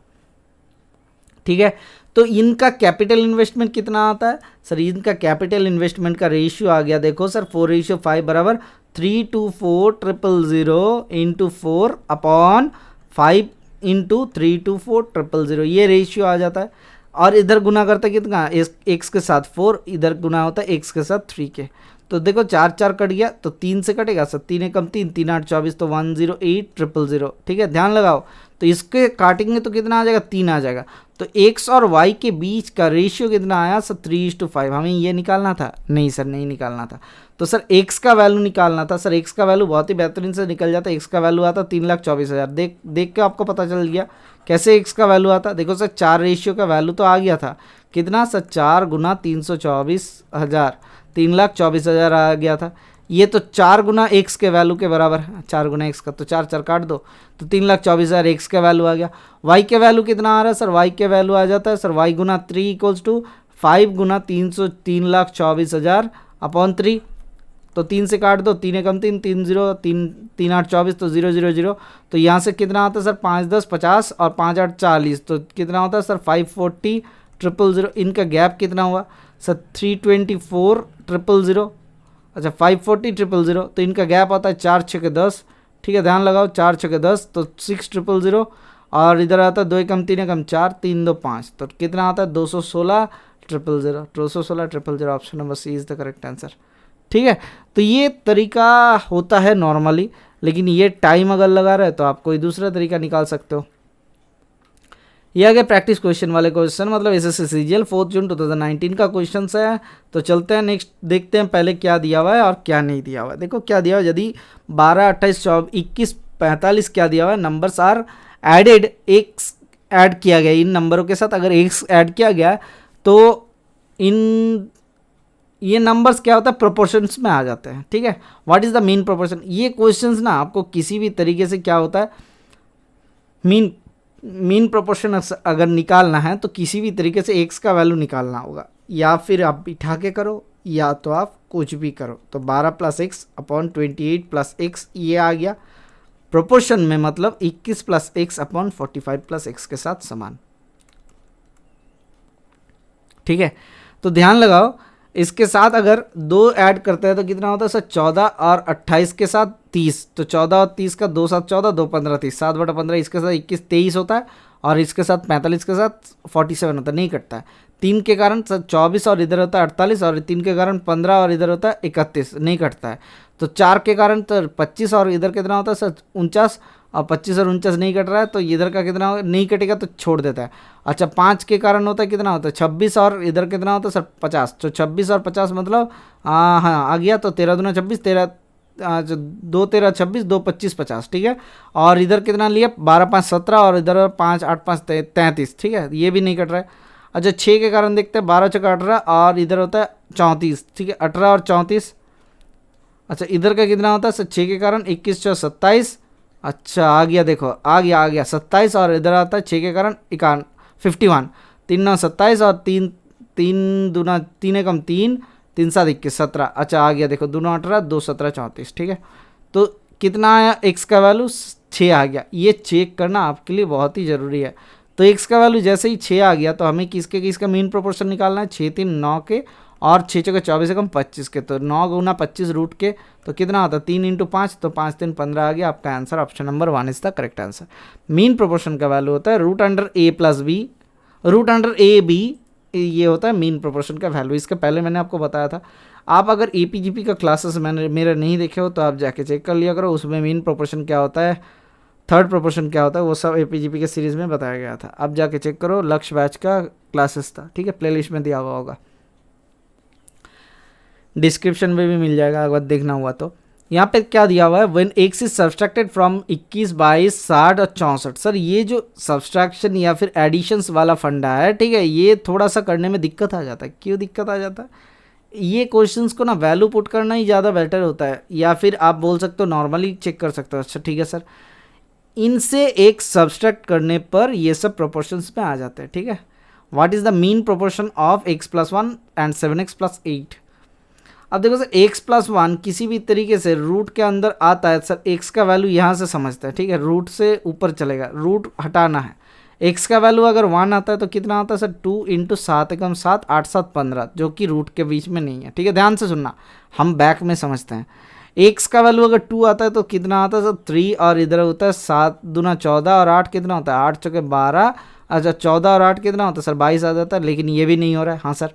ठीक है, तो इनका कैपिटल इन्वेस्टमेंट कितना आता है सर, इनका कैपिटल इन्वेस्टमेंट का रेशियो आ गया देखो सर 4:5 बराबर 324,000 इंटू 4 अपॉन 5 इंटू 324,000 ये रेशियो आ जाता है। और इधर गुना करता है कितना, एक्स के साथ 4, इधर गुना होता है एक्स के साथ 3 के। तो देखो 4 4 कट गया तो 3 से कटेगा, 3 एकम 3, 3 8 24, तो 108,000। ठीक है, ध्यान लगाओ। तो इसके काटेंगे तो कितना आ जाएगा, 3 आ जाएगा। तो एक्स और वाई के बीच का रेशियो कितना आया सर, 3:5। हमें ये निकालना था? नहीं सर, नहीं निकालना था। तो सर एक्स का वैल्यू निकालना था। सर एक्स का वैल्यू बहुत ही बेहतरीन से निकल जाता है। एक्स का वैल्यू आता 3,24,000। देख के आपको पता चल गया कैसे एक्स का वैल्यू आता। देखो सर 4 रेशियो का वैल्यू तो आ गया था कितना सर, 4 गुना 324,000, 3,24,000 आ गया था। ये तो 4 गुना एक्स के वैल्यू के बराबर है, 4 गुना एक्स का, तो 4 4 काट दो, तो 3,24,000 एक्स का वैल्यू आ गया। वाई के वैल्यू कितना आ रहा है सर, वाई के वैल्यू आ जाता है सर वाई गुना 3 इक्वल्स टू 5 गुना 3,24,000 अपॉन 3। तो 3 से काट दो, 3 एकम 3, 3 0, 3 8 24, तो 0 0 0। तो यहाँ से कितना आता है सर, 5 10 50 और 5 8 40, तो कितना होता है सर 540,000। इनका गैप कितना हुआ सर, 324,000। अच्छा 540,000, तो इनका गैप आता है 4 6 के 10। ठीक है, ध्यान लगाओ, 4 6 के 10, तो 6,000। और इधर आता है 2 एकम 3 एकम 4, 3 2 5, तो कितना आता है 216,000। 216,000 option number C is the correct answer. ठीक है, तो ये तरीका होता है नॉर्मली, लेकिन ये टाइम अगर लगा रहा है तो आप कोई दूसरा तरीका निकाल सकते हो। ये आ गया प्रैक्टिस क्वेश्चन वाले क्वेश्चन, मतलब एसएससी सीजीएल 4 जून 2019 का क्वेश्चन है। तो चलते हैं नेक्स्ट, देखते हैं पहले क्या दिया हुआ है और क्या नहीं दिया हुआ है। देखो क्या दिया हुआ है, यदि 12 28 24 21 45 क्या दिया हुआ है, numbers are added, X add किया गया, इन नंबरों के साथ अगर एक्स ऐड किया गया तो इन ये नंबर्स क्या होता है, प्रोपोर्शंस में आ जाते हैं। ठीक है, what is the mean proportion. ये क्वेश्चंस ना आपको किसी भी तरीके से क्या होता है, मीन प्रोपोर्शन अगर निकालना है तो किसी भी तरीके से एक्स का वैल्यू निकालना होगा, या फिर आप बिठा के करो या तो आप कुछ भी करो। तो 12 + x अपॉन 28 + x ये आ गया प्रोपोर्शन में, मतलब 21 + x अपॉन 45 + x के साथ समान। ठीक है, तो ध्यान लगाओ, इसके साथ अगर 2 ऐड करते हैं तो कितना होता है सर, 14 और 28 के साथ 30, तो 14 और 30 का 2 7 14, 2 15 30, 7/15, इसके साथ 21 23 होता है, और इसके साथ 45 के साथ 47 होता है, नहीं कटता है। 3 के कारण 24 और इधर होता है 48, और 3 के कारण 15 और इधर होता है 31, नहीं कटता है। तो 4 के कारण तो 25 और इधर कितना होता है सर 49, और 25 और 49 नहीं कट रहा है, तो इधर का कितना नहीं कटेगा तो छोड़ देता है। अच्छा 5 के कारण होता है कितना होता है 26, और इधर कितना होता है सर 50, तो 26 और 50 मतलब हाँ आ गया, तो 13 दूना 26, 2 13 26, 2 25 50। ठीक है, और इधर कितना लिया 12 5 17, और इधर 5 8 5 33। ठीक है, ये भी नहीं कट रहा है। अच्छा 6 के कारण देखते हैं 12 6 18, और इधर होता है 34। ठीक है, 18 और 34। अच्छा इधर का कितना होता है सर 6 के कारण 21 6 27। अच्छा आ गया, देखो आ गया 27, और इधर आता है 6 के कारण 51, 3 9 27, और 3 3 दूना 3 एकम 3, 3 7 21 17। अच्छा आ गया, देखो 2 9 18, 2 17 34। ठीक है, तो कितना आया एक्स का वैल्यू 6 आ गया। ये चेक करना आपके लिए बहुत ही ज़रूरी है। तो एक्स का वैल्यू जैसे ही 6 आ गया तो हमें किसका मीन प्रोपोर्शन निकालना है, 6 3 9 के, और 6 6 24 एकम 25 के, तो 9 गुना 25 रूट के, तो कितना आता है 3 × 5, तो 5 3 15 आ गया। आपका answer option number 1 is the correct answer. Mean proportion का वैल्यू होता है √a + b, √a b, ये होता है मीन प्रोपोर्शन का वैल्यू। इसके पहले मैंने आपको बताया था। आप अगर APGP का क्लासेस मेरे नहीं देखे हो तो आप जाके चेक कर लिया करो, उसमें मीन प्रोपोर्शन क्या होता है, थर्ड प्रोपोर्शन क्या होता है, वो सब APGP के सीरीज़ में बताया गया था। आप जाके चेक करो, लक्ष्य बैच का क्लासेस था। ठीक है, प्लेलिस्ट में दिया हुआ होगा, डिस्क्रिप्शन में भी मिल जाएगा अगर देखना हुआ तो। यहाँ पे क्या दिया हुआ है, when x is subtracted from 21 22 60 और 64। सर ये जो सब्सट्रैक्शन या फिर एडिशंस वाला फंडा है, ठीक है, ये थोड़ा सा करने में दिक्कत आ जाता है। क्यों दिक्कत आ जाता है, ये क्वेश्चंस को ना वैल्यू पुट करना ही ज़्यादा बेटर होता है, या फिर आप बोल सकते हो नॉर्मली चेक कर सकते हो। अच्छा ठीक है सर, इनसे एक सब्सट्रैक्ट करने पर ये सब प्रोपोर्शंस में आ जाते हैं। ठीक है, what is the mean proportion of x + 1 and 7x + 8। अब देखो सर x + 1 किसी भी तरीके से रूट के अंदर आता है सर, x का वैल्यू यहाँ से समझते हैं। ठीक है, रूट से ऊपर चलेगा, रूट हटाना है। x का वैल्यू अगर 1 आता है तो कितना आता है सर 2 × 7 एकम 7 8 7 15, जो कि रूट के बीच में नहीं है। ठीक है, ध्यान से सुनना, हम बैक में समझते हैं। एक्स का वैल्यू अगर 2 आता है तो कितना आता है सर 3, और इधर होता है 7 दूना 14 और 8 कितना होता है 8 चौके 12। अच्छा 14 और 8 कितना होता है सर 22 आ जाता है, लेकिन ये भी नहीं हो रहा है। हाँ सर।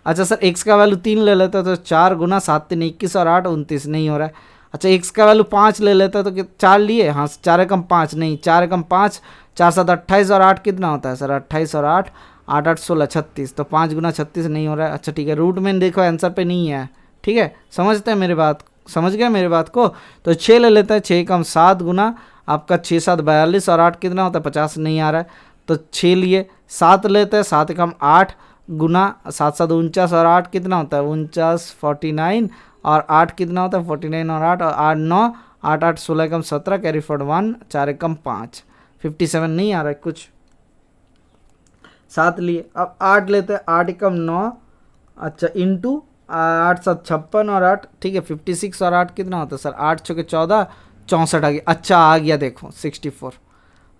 अच्छा सर एक्स का वैल्यू 3 ले लेता है तो 4 गुना 7 3 21 और 8 29 नहीं हो रहा है। अच्छा एक्स का वैल्यू 5 ले लेता है तो 4 लिए, हाँ 4 एकम 5 नहीं, 4 एकम 5, 4 7 28 और 8 कितना होता है सर 28 और 8 8 8 16 36, तो 5 गुना 36 नहीं हो रहा है। अच्छा ठीक है, रूट में देखो आंसर पे नहीं है। ठीक है, समझते हैं मेरे बात, समझ गए मेरे बात को। तो 6 ले लेते हैं, 6 कम 7 गुना आपका 6 7 42 और 8 कितना होता है 50 नहीं आ रहा है, तो 6 लिए। 7 लेते हैं, 7 कम 8 गुना 7 7 49 और 8 कितना होता है 49 49 और 8 कितना होता है 49 और 8 और 8 9 8 8 16 कम 17 कैरी फॉरवर्ड 1 4 कम 5 57 नहीं आ रहा है कुछ। 7 लिए, अब 8 लेते हैं, 8 कम 9, अच्छा इंटू 8 7 56 और 8, ठीक है 56 और 8 कितना होता है सर 8 चौके 14 64 आ गया। अच्छा आ गया देखो 64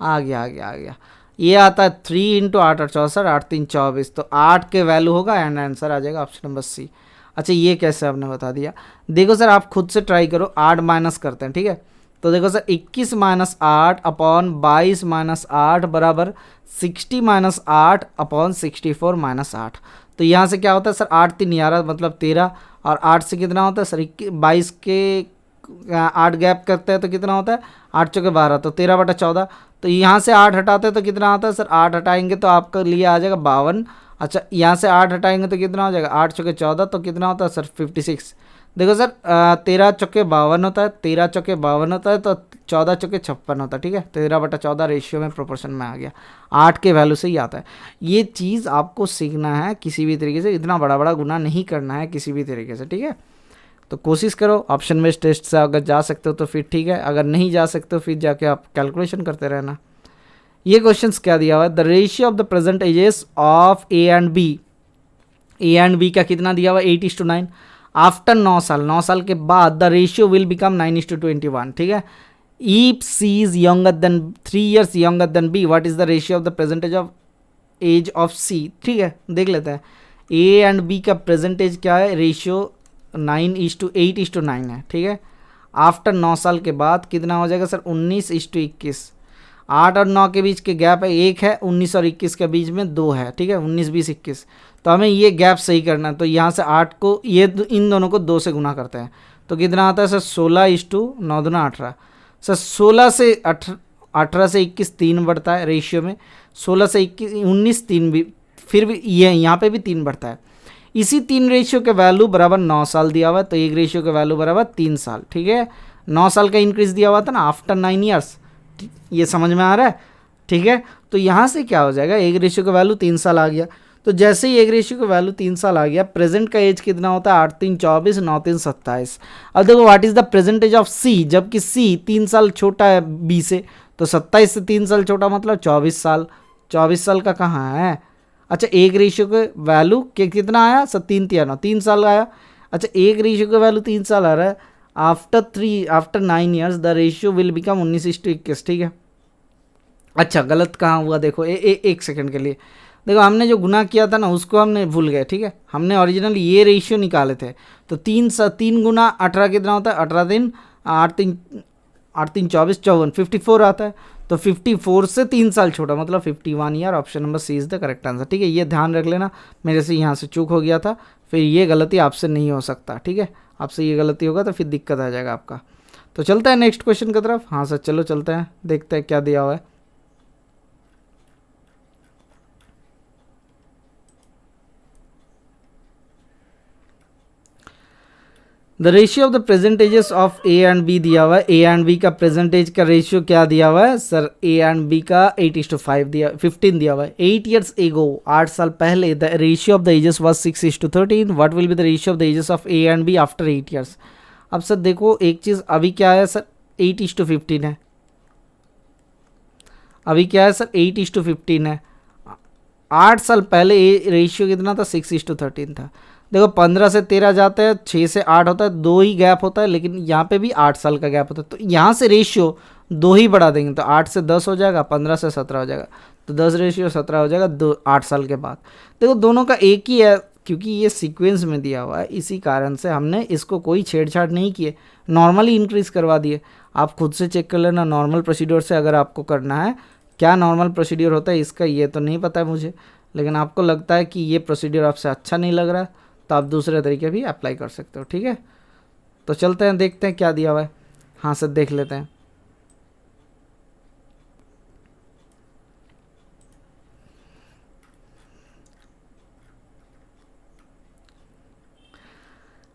आ गया। ये आता है 3 इंटू 8 8 64 8 3 24, तो 8 के वैल्यू होगा एंड आंसर आ जाएगा ऑप्शन नंबर सी। अच्छा ये कैसे आपने बता दिया, देखो सर आप खुद से ट्राई करो, 8 माइनस करते हैं। ठीक है, तो देखो सर 21 माइनस 8 अपॉन 22 माइनस 8 बराबर 60 माइनस 8 अपॉन 64 माइनस 8। तो यहाँ से क्या होता है सर 8 3 11 मतलब 13, और 8 से कितना होता है सर 22 के 8 गैप करते हैं तो कितना होता है 8 चौके 12, तो 13/14। तो यहाँ से 8 हटाते हैं तो कितना आता है सर 8 हटाएंगे तो आपका लिए आ जाएगा 52। अच्छा यहाँ से 8 हटाएंगे तो कितना हो जाएगा 8 चौके 14, तो कितना होता है सर 56। देखो सर 13 चौके 52 होता है, 13 चौके 52 होता है, तो 14 चौके 56 होता है। ठीक है, 13/14 रेशियो में प्रोपोर्शन में आ गया, 8 के वैल्यू से ही आता है। ये चीज़ आपको सीखना है किसी भी तरीके से, इतना बड़ा बड़ा गुना नहीं करना है किसी भी तरीके से। ठीक है, तो कोशिश करो ऑप्शन बेस्ड टेस्ट से अगर जा सकते हो तो फिर ठीक है, अगर नहीं जा सकते हो फिर जाके आप कैलकुलेशन करते रहना। ये क्वेश्चंस क्या दिया हुआ है, the ratio of the present ages of A and B, A and B का कितना दिया हुआ है 8:9। आफ्टर 9 साल के बाद द रेशियो विल बिकम 9:21। ठीक है, if C is younger than 3 years younger than B, what is the ratio of the present age of age of C. ठीक है, देख लेते हैं ए एंड बी का प्रेजेंटेज क्या है, रेशियो 9:8:9 है। ठीक है, आफ्टर 9 साल के बाद कितना हो जाएगा सर 19:21। 8 और 9 के बीच के गैप है 1 है, 19 और 21 के बीच में 2 है। ठीक है, 19 20 21, तो हमें ये गैप सही करना है। तो यहाँ से 8 को ये इन दोनों को 2 से गुना करते हैं तो कितना आता है सर 16:9 दूना 18। सर 16 से 18 से 21 3 बढ़ता है रेशियो में, 16 से 21 19 3 भी, फिर भी ये यहाँ पे भी 3 बढ़ता है। इसी 3 रेशियो के वैल्यू बराबर 9 साल दिया हुआ है, तो एक रेशियो के वैल्यू बराबर 3 साल। ठीक है, 9 साल का इंक्रीज दिया हुआ था ना आफ्टर 9 years, ये समझ में आ रहा है। ठीक है, तो यहाँ से क्या हो जाएगा एक रेशियो का वैल्यू 3 साल आ गया। तो जैसे ही एक रेशियो का वैल्यू 3 साल आ गया, प्रेजेंट का एज कितना होता है 8 3 24 9 3 27। अब देखो what is the present age of C, जबकि सी 3 साल छोटा है बी से, तो 27 से 3 साल छोटा मतलब 24 साल। 24 साल का कहाँ है, अच्छा एक रेशियो के वैल्यू के कितना आया सर 3 3 3 साल आया। अच्छा एक रेशियो का वैल्यू 3 साल आ रहा है, after 9 years the ratio will become 19:21। ठीक है, अच्छा गलत कहाँ हुआ देखो, एक सेकंड के लिए देखो, हमने जो गुना किया था ना उसको हमने भूल गए। ठीक है, हमने ओरिजिनल ये रेशियो निकाले थे, तो 3 गुना 18 कितना होता है 18 दिन 8 3 24 54 54 आता है, तो 54 से 3 साल छोटा मतलब 51 year. Option number C is the correct answer. ठीक है, ये ध्यान रख लेना, मेरे से यहाँ से चूक हो गया था, फिर ये गलती आपसे नहीं हो सकता। ठीक है, आपसे ये गलती होगा तो फिर दिक्कत आ जाएगा आपका। तो चलते हैं नेक्स्ट क्वेश्चन की तरफ। हाँ सर चलो चलते हैं, देखते हैं क्या दिया हुआ है। The ratio of the present ages of A and B दिया हुआ है, ए एंड बी का प्रेजेंटेज का रेशियो क्या दिया हुआ है सर, ए एंड बी का 8:5 दिया 15 दिया हुआ है। 8 years एगो 8 साल पहले the ratio of the ages was 6:13। What will be the ratio of the ages of A and B after 8 years। अब सर देखो एक चीज़, अभी क्या है सर 8:15 है, अभी क्या है सर 8:15 है। 8 साल पहले रेशियो कितना था 6:13 था। देखो 15 से 13 जाते हैं, 6 से 8 होता है, 2 ही गैप होता है, लेकिन यहाँ पे भी 8 साल का गैप होता है, तो यहाँ से रेशियो 2 ही बढ़ा देंगे, तो 8 से 10 हो जाएगा, 15 से 17 हो जाएगा, तो 10 रेशियो 17 हो जाएगा 8 साल के बाद। देखो दोनों का एक ही है, क्योंकि ये सीक्वेंस में दिया हुआ है, इसी कारण से हमने इसको कोई छेड़छाड़ नहीं किए, नॉर्मली इंक्रीज़ करवा दिए। आप खुद से चेक कर लेना नॉर्मल प्रोसीड्योर से, अगर आपको करना है। क्या नॉर्मल प्रोसीड्योर होता है इसका ये तो नहीं पता है मुझे, लेकिन आपको लगता है कि ये प्रोसीड्योर आपसे अच्छा नहीं लग रहा है तो आप दूसरे तरीके भी अप्लाई कर सकते हो। ठीक है, तो चलते हैं देखते हैं क्या दिया हुआ है। हाँ सर, देख लेते हैं।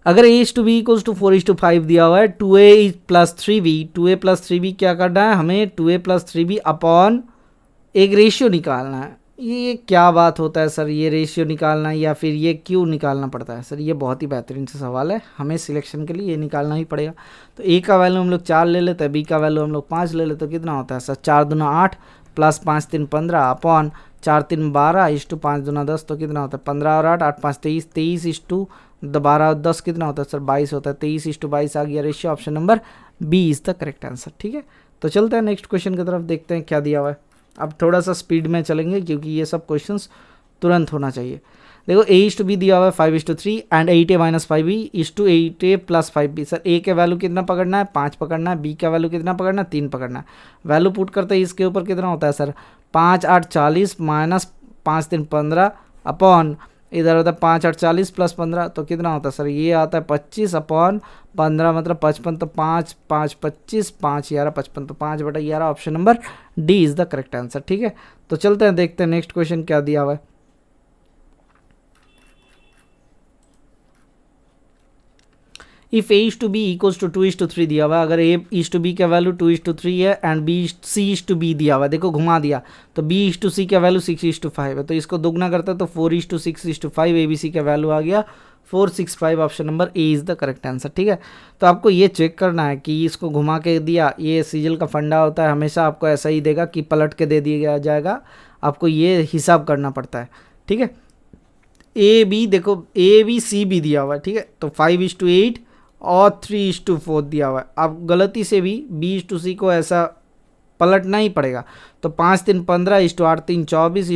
अगर a to B equals to 4:5 दिया हुआ है, 2a plus 3b, 2a plus 3b क्या करना है हमें, 2a प्लस 3b अपॉन एक रेशियो निकालना है। ये क्या बात होता है सर, ये रेशियो निकालना है या फिर ये क्यों निकालना पड़ता है सर? ये बहुत ही बेहतरीन सा सवाल है, हमें सिलेक्शन के लिए ये निकालना ही पड़ेगा। तो a का वैल्यू हम लोग 4 ले लेते हैं, b का वैल्यू हम लोग 5 ले लेते, तो कितना होता है सर, 4 दूना 8 प्लस 5 3 15 अपॉन 4 3 12 इस टू 5 दूना 10, तो कितना होता है 15 और 8 8 5 23, 23 इस टू 12 और 10 कितना होता है सर 22 होता है, 23 इस टू 22 आ गया रेशियो। Option number B is the correct answer. ठीक है, तो चलते हैं नेक्स्ट क्वेश्चन की तरफ, देखते हैं क्या दिया हुआ है। अब थोड़ा सा स्पीड में चलेंगे क्योंकि ये सब क्वेश्चंस तुरंत होना चाहिए। देखो a टू बी दिया हुआ है 5:3 and 8a minus 5b is to 8a plus 5b। Sir a के वैल्यू कितना पकड़ना है, 5 पकड़ना है, b का वैल्यू कितना पकड़ना है, 3 पकड़ना है। वैल्यू पुट करते हैं इसके ऊपर कितना होता है सर, 5 8 40 माइनस 5 3 15 अपॉन इधर होता है 5 8 40 प्लस 15, तो कितना होता है सर, ये आता है 25 अपॉन 15 मतलब 55, तो 5 5 25 5 11 55, तो 5/11 option number D is the correct answer. ठीक है, तो चलते हैं देखते हैं नेक्स्ट क्वेश्चन क्या दिया हुआ है। If a is to B equals to 2:3 दिया हुआ है, अगर a इज टू बी का वैल्यू 2:3 है and c is to B दिया हुआ है, देखो घुमा दिया, तो b इज टू सी का वैल्यू 6:5 है, तो इसको दुगना करता है तो 4:6:5 ABC का वैल्यू आ गया 465, option number A is the correct answer. ठीक है, तो आपको ये चेक करना है कि इसको घुमा के दिया, ये सीजल का फंडा होता है, हमेशा आपको ऐसा ही देगा कि पलट के दे दिया जाएगा, आपको ये हिसाब करना पड़ता है। ठीक है, ए बी देखो ए बी सी बी दिया हुआ है, ठीक है, तो 5:8 और 3:4 दिया हुआ है। आप गलती से भी B/C को ऐसा पलटना ही पड़ेगा, तो 5 3 15 8 3 24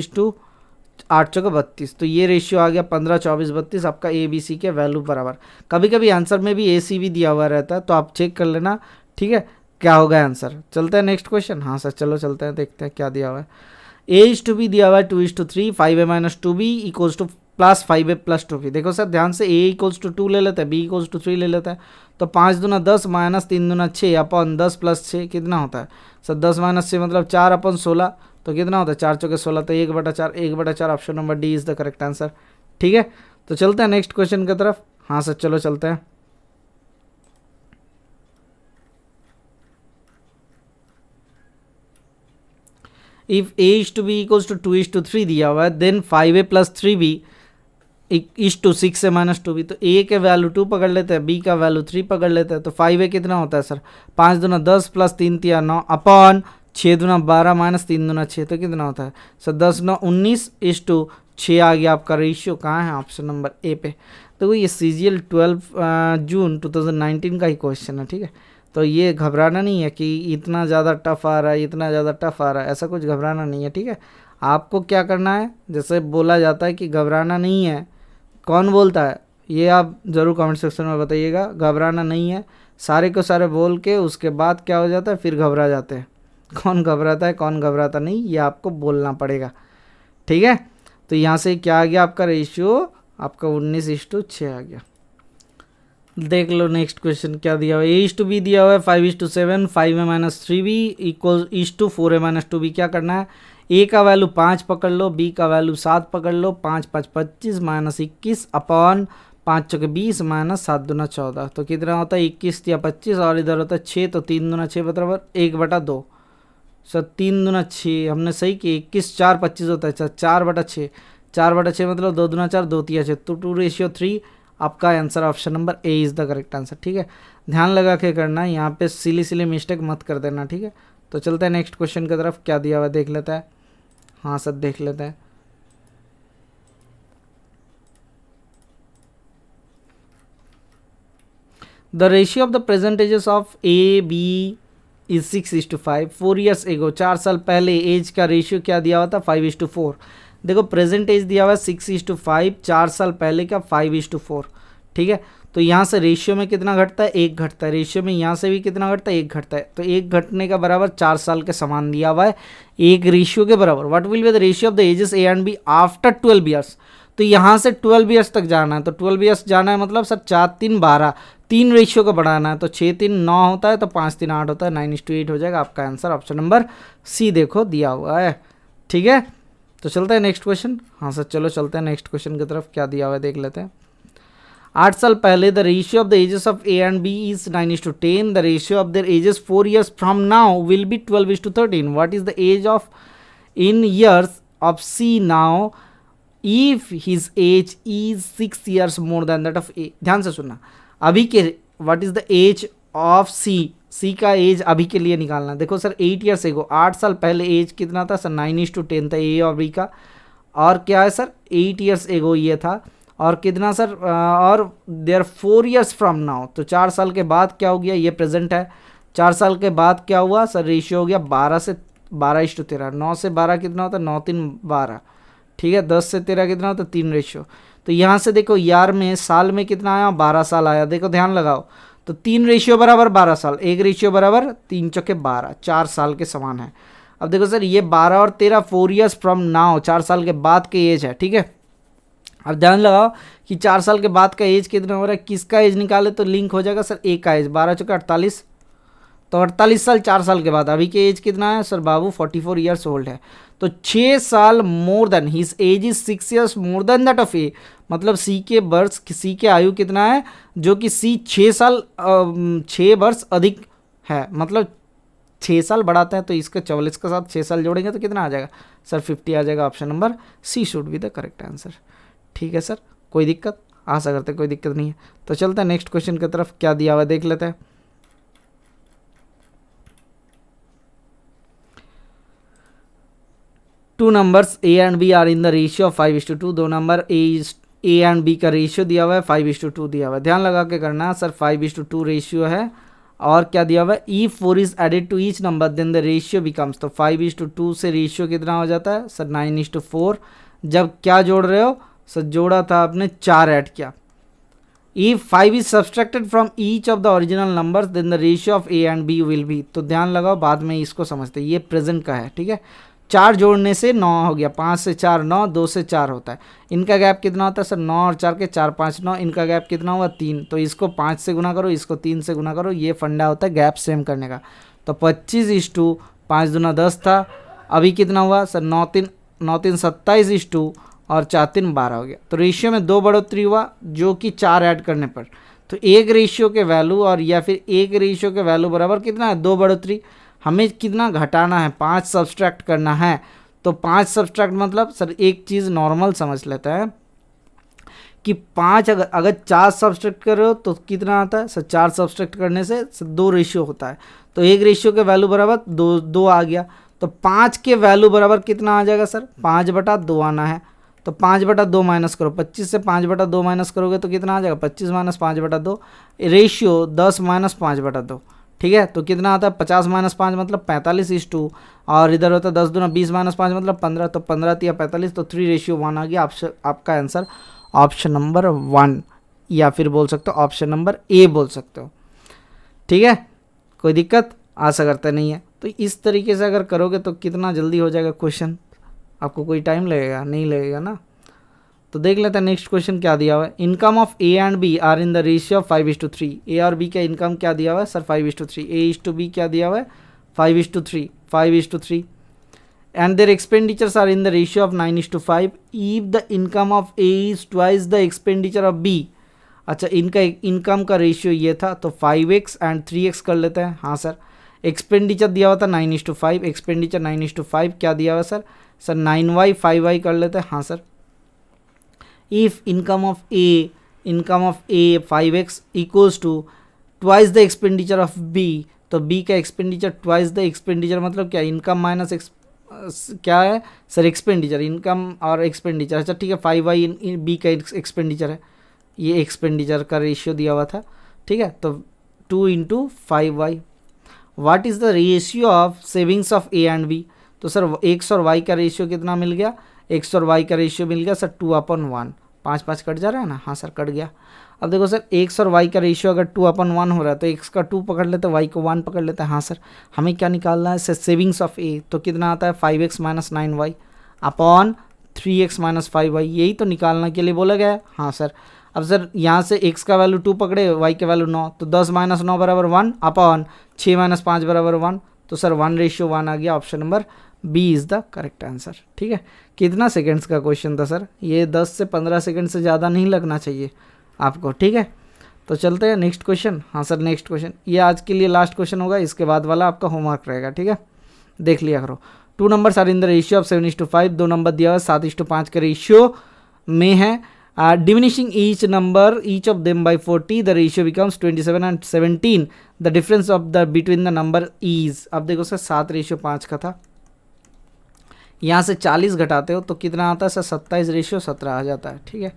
8 4 32, तो ये रेशियो आ गया 15 24 32, आपका ABC के वैल्यू बराबर। कभी कभी आंसर में भी AC भी दिया हुआ रहता है, तो आप चेक कर लेना। ठीक है, क्या होगा आंसर। चलते हैं नेक्स्ट क्वेश्चन। हाँ सर, चलो चलते हैं, देखते हैं क्या दिया हुआ है। a/b दिया हुआ है 2:3, 5a minus 2b equals two plus 5a plus 2b। देखो सर ध्यान से, a इक्वल्स टू 2 ले लेते हैं, b इक्वल्स टू 3 ले लेते हैं, तो 5 दूना 10 माइनस 3 दूना 6 अपॉन 10 प्लस 6 कितना होता है सर, 10 माइनस 6 मतलब 4 अपॉन 16, तो कितना होता है 4 चौके 16, तो 1/4 1/4 option number D is the correct answer. ठीक है, तो चलते हैं नेक्स्ट क्वेश्चन की तरफ। हाँ सर, चलो चलते हैं। If a is to B equals to 2:3 दिया हुआ है, then 5a plus 3b is to 6a minus 2b, तो a के वैल्यू 2 पकड़ लेते हैं, b का वैल्यू 3 पकड़ लेते हैं, तो 5a कितना होता है सर, 5 दूना 10 प्लस 3 3 9 अपॉन 6 दूना 12 माइनस 3 दूना 6, तो कितना होता है सर 10 9 19 इज टू 6 आ गया आपका रेशियो। कहाँ है, ऑप्शन नंबर ए पे। तो ये CGL 12 जून 2019 का ही क्वेश्चन है। ठीक है, तो ये घबराना नहीं है कि इतना ज़्यादा टफ आ रहा है, इतना ज़्यादा टफ आ रहा है, ऐसा कुछ घबराना नहीं है। ठीक है, आपको क्या करना है, जैसे बोला जाता है कि घबराना नहीं है, कौन बोलता है ये आप ज़रूर कमेंट सेक्शन में बताइएगा। घबराना नहीं है, सारे को सारे बोल के उसके बाद क्या हो जाता है, फिर घबरा जाते हैं। कौन घबराता है कौन घबराता नहीं, ये आपको बोलना पड़ेगा। ठीक है, तो यहाँ से क्या आ गया आपका रेशियो, आपका 19:6 आ गया। देख लो नेक्स्ट क्वेश्चन क्या दिया हुआ है। a/b दिया हुआ है 5:7, 5a minus 3b equal is to 4a minus 2b। क्या करना है, a का वैल्यू 5 पकड़ लो, b का वैल्यू 7 पकड़ लो, 5 5 25 माइनस 21 अपॉन 5 चौके 20 माइनस 7 दूना 14, तो कितना होता है 21 या 25, और इधर होता है 6, तो 3 दूना 6 बराबर 1/2। सर 3 दूना 6 हमने सही किया, 21 4 25 होता है, 4/6, 4/6 मतलब 2 दूना 4 2 3 6, तो 2:3 आपका answer option number A is the correct answer. ठीक है, ध्यान लगा के करना, यहाँ पे सिली मिस्टेक मत कर देना। ठीक है, तो चलते हैं नेक्स्ट क्वेश्चन की तरफ, क्या दिया हुआ देख लेता है। हाँ सर, देख लेते हैं। The ratio of the percentages of A B is 6:5। 4 years ago, 4 साल पहले एज का रेशियो क्या दिया हुआ था, 5:4। देखो प्रेजेंट एज दिया हुआ है 6:5, 4 साल पहले का 5:4, ठीक है। तो यहाँ से रेशियो में कितना घटता है, 1 घटता है। रेशियो में यहाँ से भी कितना घटता है, 1 घटता है। तो 1 घटने का बराबर 4 साल के समान दिया हुआ है, 1 रेशियो के बराबर। What will be the ratio of the ages A and B after 12 years. तो यहाँ से 12 ईयर्स तक जाना है, तो 12 ईयर्स जाना है मतलब सर 4 3 12, 3 रेशियो को बढ़ाना है। तो 6 3 9 होता है, तो 5 3 8 होता है, 9:8 हो जाएगा। आपका आंसर ऑप्शन नंबर सी देखो दिया हुआ है, ठीक है। तो चलते हैं नेक्स्ट क्वेश्चन। हाँ सर चलो चलते हैं नेक्स्ट क्वेश्चन की तरफ, क्या दिया हुआ है देख लेते हैं। 8 साल पहले the ratio of the ages of A and B is 9:10, the ratio of their ages 4 years from now will be 12:13। What is the age of in years of C now if his age is 6 years more than that of A. ध्यान से सुनना, अभी के what is the age of C का age अभी के लिए निकालना। देखो सर 8 years एगो, 8 साल पहले एज कितना था सर, 9:10 था ए और बी का। और क्या है सर 8 years एगो ये था, और कितना सर और देयर 4 years फ्रॉम नाउ, तो 4 साल के बाद क्या हो गया, ये प्रेजेंट है। 4 साल के बाद क्या हुआ सर, रेशियो हो गया 12 से 12:13। 9 से 12 कितना होता है, 9 3 12, ठीक है। 10 से 13 कितना होता है, 3 रेशियो। तो यहाँ से देखो यार में साल में कितना आया, 12 साल आया। देखो ध्यान लगाओ, तो 3 रेशियो बराबर 12 साल, 1 रेशियो बराबर 3 चौके 12, 4 साल के समान है। अब देखो सर ये 12 और 13 4 years फ्रॉम नाउ, 4 साल के बाद के एज है, ठीक है। अब ध्यान लगाओ कि 4 साल के बाद का एज कितना हो रहा है, किसका एज निकाले तो लिंक हो जाएगा सर ए का एज, 12 चौके 48, तो 48 साल 4 साल के बाद। अभी के एज कितना है सर बाबू, 44 years ओल्ड है। तो 6 साल more than, his age is 6 years more than that of A, मतलब सी के वर्ष, सी के आयु कितना है, जो कि सी 6 वर्ष अधिक है, मतलब 6 साल बढ़ाते हैं। तो इसके 44 के साथ 6 साल जोड़ेंगे तो कितना आ जाएगा सर, 50 आ जाएगा। Option number C should be the correct answer, ठीक है सर। कोई दिक्कत, आशा करते कोई दिक्कत नहीं है। तो चलते हैं नेक्स्ट क्वेश्चन की तरफ, क्या दिया हुआ है देख लेते हैं। Two numbers A and B are in the ratio of 5:2। 2 number A and B का रेशियो दिया हुआ है, 5:2 दिया हुआ है। ध्यान लगा के करना है सर, 5:2 रेशियो है। और क्या दिया हुआ है, ई 4 is added to each number then the ratio becomes. तो 5:2 से रेशियो कितना हो जाता है सर, 9:4। जब क्या जोड़ रहे हो सर, जोड़ा था आपने 4 ऐड किया। If 5 is subtracted from each of the original numbers then the ratio of A and B will be। तो ध्यान लगाओ, बाद में इसको समझते हैं, ये प्रेजेंट का है, ठीक है। 4 जोड़ने से 9 हो गया, 5 से 4 9, 2 से 4 होता है। इनका गैप कितना होता है सर, 9 और 4 के 4 5 9, इनका गैप कितना हुआ 3। तो इसको 5 से गुना करो, इसको 3 से गुना करो, ये फंडा होता है गैप सेम करने का। तो 25:5 दूना 10 था, अभी कितना हुआ सर, 9 3 27 और 4 3 12 हो गया। तो रेशियो में 2 बढ़ोतरी हुआ, जो कि 4 ऐड करने पर। तो 1 रेशियो के वैल्यू और या फिर 1 रेशियो के वैल्यू बराबर कितना है, 2 बढ़ोतरी। हमें कितना घटाना है, 5 सब्सट्रैक्ट करना है। तो 5 सब्सट्रैक्ट मतलब सर एक चीज़ नॉर्मल समझ लेता है कि 5 अगर 4 सब्सट्रैक्ट कर रहे हो तो कितना आता है सर, 4 सब्सट्रैक्ट करने से 2 रेशियो होता है। तो 1 रेशियो के वैल्यू बराबर 2 आ गया। तो 5 के वैल्यू बराबर कितना आ जाएगा सर, 5/2 आना है। तो 5/2 माइनस करो, 25 से 5/2 माइनस करोगे तो कितना आ जाएगा, 25 - 5/2। रेशियो 10 - 5/2, ठीक है। तो कितना आता है, 50 - 5 मतलब 45:2, और इधर होता है 10 दूना 20 - 5 मतलब 15। तो 15 या 45, तो 3:1 आ गया। आपका आंसर ऑप्शन नंबर 1, या फिर बोल सकते हो ऑप्शन नंबर ए बोल सकते हो, ठीक है। कोई दिक्कत, आशा करते नहीं है। तो इस तरीके से अगर करोगे तो कितना जल्दी हो जाएगा क्वेश्चन, आपको कोई टाइम लगेगा नहीं लगेगा ना। तो देख लेते हैं नेक्स्ट क्वेश्चन क्या दिया हुआ है। Income of A and B are in the ratio of 5:3। A और बी का इनकम क्या दिया हुआ है सर, 5:3। A/B क्या दिया हुआ है, 5:3 and their expenditures are in the ratio of 9:5। If the income of A is twice the expenditure of B. अच्छा, इनका इनकम का रेशियो ये था, तो 5x एंड 3x कर लेते हैं। हाँ सर, एक्सपेंडिचर दिया हुआ था 9:5, एक्सपेंडिचर 9:5 क्या दिया हुआ सर 9y 5y कर लेते हैं। हाँ sir, if income of A 5x equals to twice the expenditure of B, तो बी का एक्सपेंडिचर ट्वाइस द एक्सपेंडिचर मतलब क्या, इनकम माइनस क्या है सर, एक्सपेंडिचर, इनकम और एक्सपेंडिचर। अच्छा ठीक है, 5y बी का एक्सपेंडिचर है, ये एक्सपेंडिचर का रेशियो दिया हुआ था, ठीक है। तो 2 × 5y। What is the ratio of savings of A and B. तो सर x और y का रेशियो कितना मिल गया, एक्स और वाई का रेशियो मिल गया सर 2/1, 5 कट जा रहा है ना, हाँ सर कट गया। अब देखो सर एक्स और वाई का रेशियो अगर 2/1 हो रहा है तो एक्स का 2 पकड़ लेते हैं, वाई को 1 पकड़ लेते हैं। हाँ सर, हमें क्या निकालना है सर, सेविंग्स ऑफ ए, तो कितना आता है 5x - 9y upon 3x - 5y, यही तो निकालने के लिए बोला गया है। हाँ सर, अब सर यहाँ से x का वैल्यू 2 पकड़े, y के वैल्यू 9, तो 10 - 9 बराबर 1 अपॉन 6 - 5 बराबर 1, तो सर 1:1 आ गया। Option number B is the correct answer. ठीक है, कितना सेकेंड्स का क्वेश्चन था सर, ये 10 से 15 सेकेंड से ज़्यादा नहीं लगना चाहिए आपको। ठीक है, तो चलते हैं नेक्स्ट क्वेश्चन। हाँ सर नेक्स्ट क्वेश्चन, ये आज के लिए लास्ट क्वेश्चन होगा, इसके बाद वाला आपका होमवर्क रहेगा। ठीक है, देख लिया करो। 2 numbers are in the ratio of 7:5, 2 number दिया हुआ 7:5 के रेशियो में है। Diminishing each number each of them by 40, the ratio becomes 27 and 17, the difference of the between the number is. अब देखो सर 7:5 का था, यहाँ से 40 घटाते हो तो कितना आता है सर, 27:17 आ जाता है। ठीक है,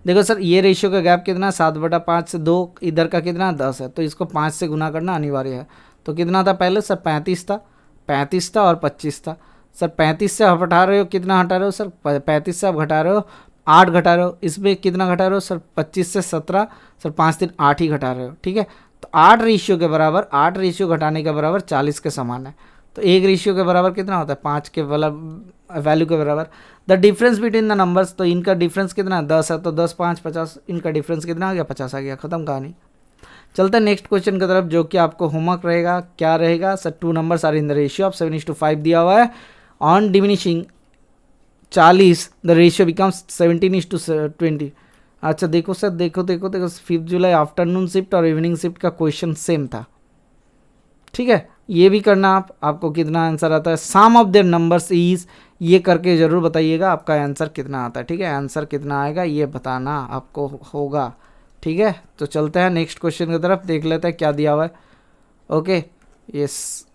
देखो सर ये रेशियो का गैप कितना है, 7/5 से 2, इधर का कितना 10 है, तो इसको 5 से गुना करना अनिवार्य है। तो कितना था पहले सर 35 था, 35 था और 25 था। सर 35 से आप हटा रहे हो, कितना हटा रहे हो सर, 35 से आप घटा रहे हो 8 घटा रहे हो, इसमें कितना घटा रहे हो सर 25 से 17, सर 5 दिन 8 ही घटा रहे हो। ठीक है, तो 8 रेशियो के बराबर, 8 रेशियो घटाने के बराबर 40 के समान है, तो 1 रेशियो के बराबर कितना होता है, 5 के वैल्यू के बराबर। The difference between the numbers, तो इनका डिफरेंस कितना है 10 है, तो 10 5 50, इनका डिफरेंस कितना आ गया 50 आ गया, खत्म कहानी। चलते हैं नेक्स्ट क्वेश्चन की तरफ, जो कि आपको होमवर्क रहेगा। क्या रहेगा sir, 2 numbers are in the ratio of 7:5 दिया हुआ है, on diminishing 40 the ratio becomes 17:20। अच्छा देखो सर, देखो 5 जुलाई आफ्टरनून शिफ्ट और इवनिंग शिफ्ट का क्वेश्चन सेम था। ठीक है, ये भी करना आपको कितना आंसर आता है, sum of there numbers is, ये करके ज़रूर बताइएगा आपका आंसर कितना आता है। ठीक है, आंसर कितना आएगा ये बताना आपको होगा। ठीक है, तो चलते हैं नेक्स्ट क्वेश्चन की तरफ, देख लेते हैं क्या दिया हुआ है। Okay, yes,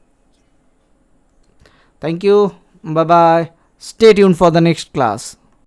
thank you, bye bye, stay tuned for the next class.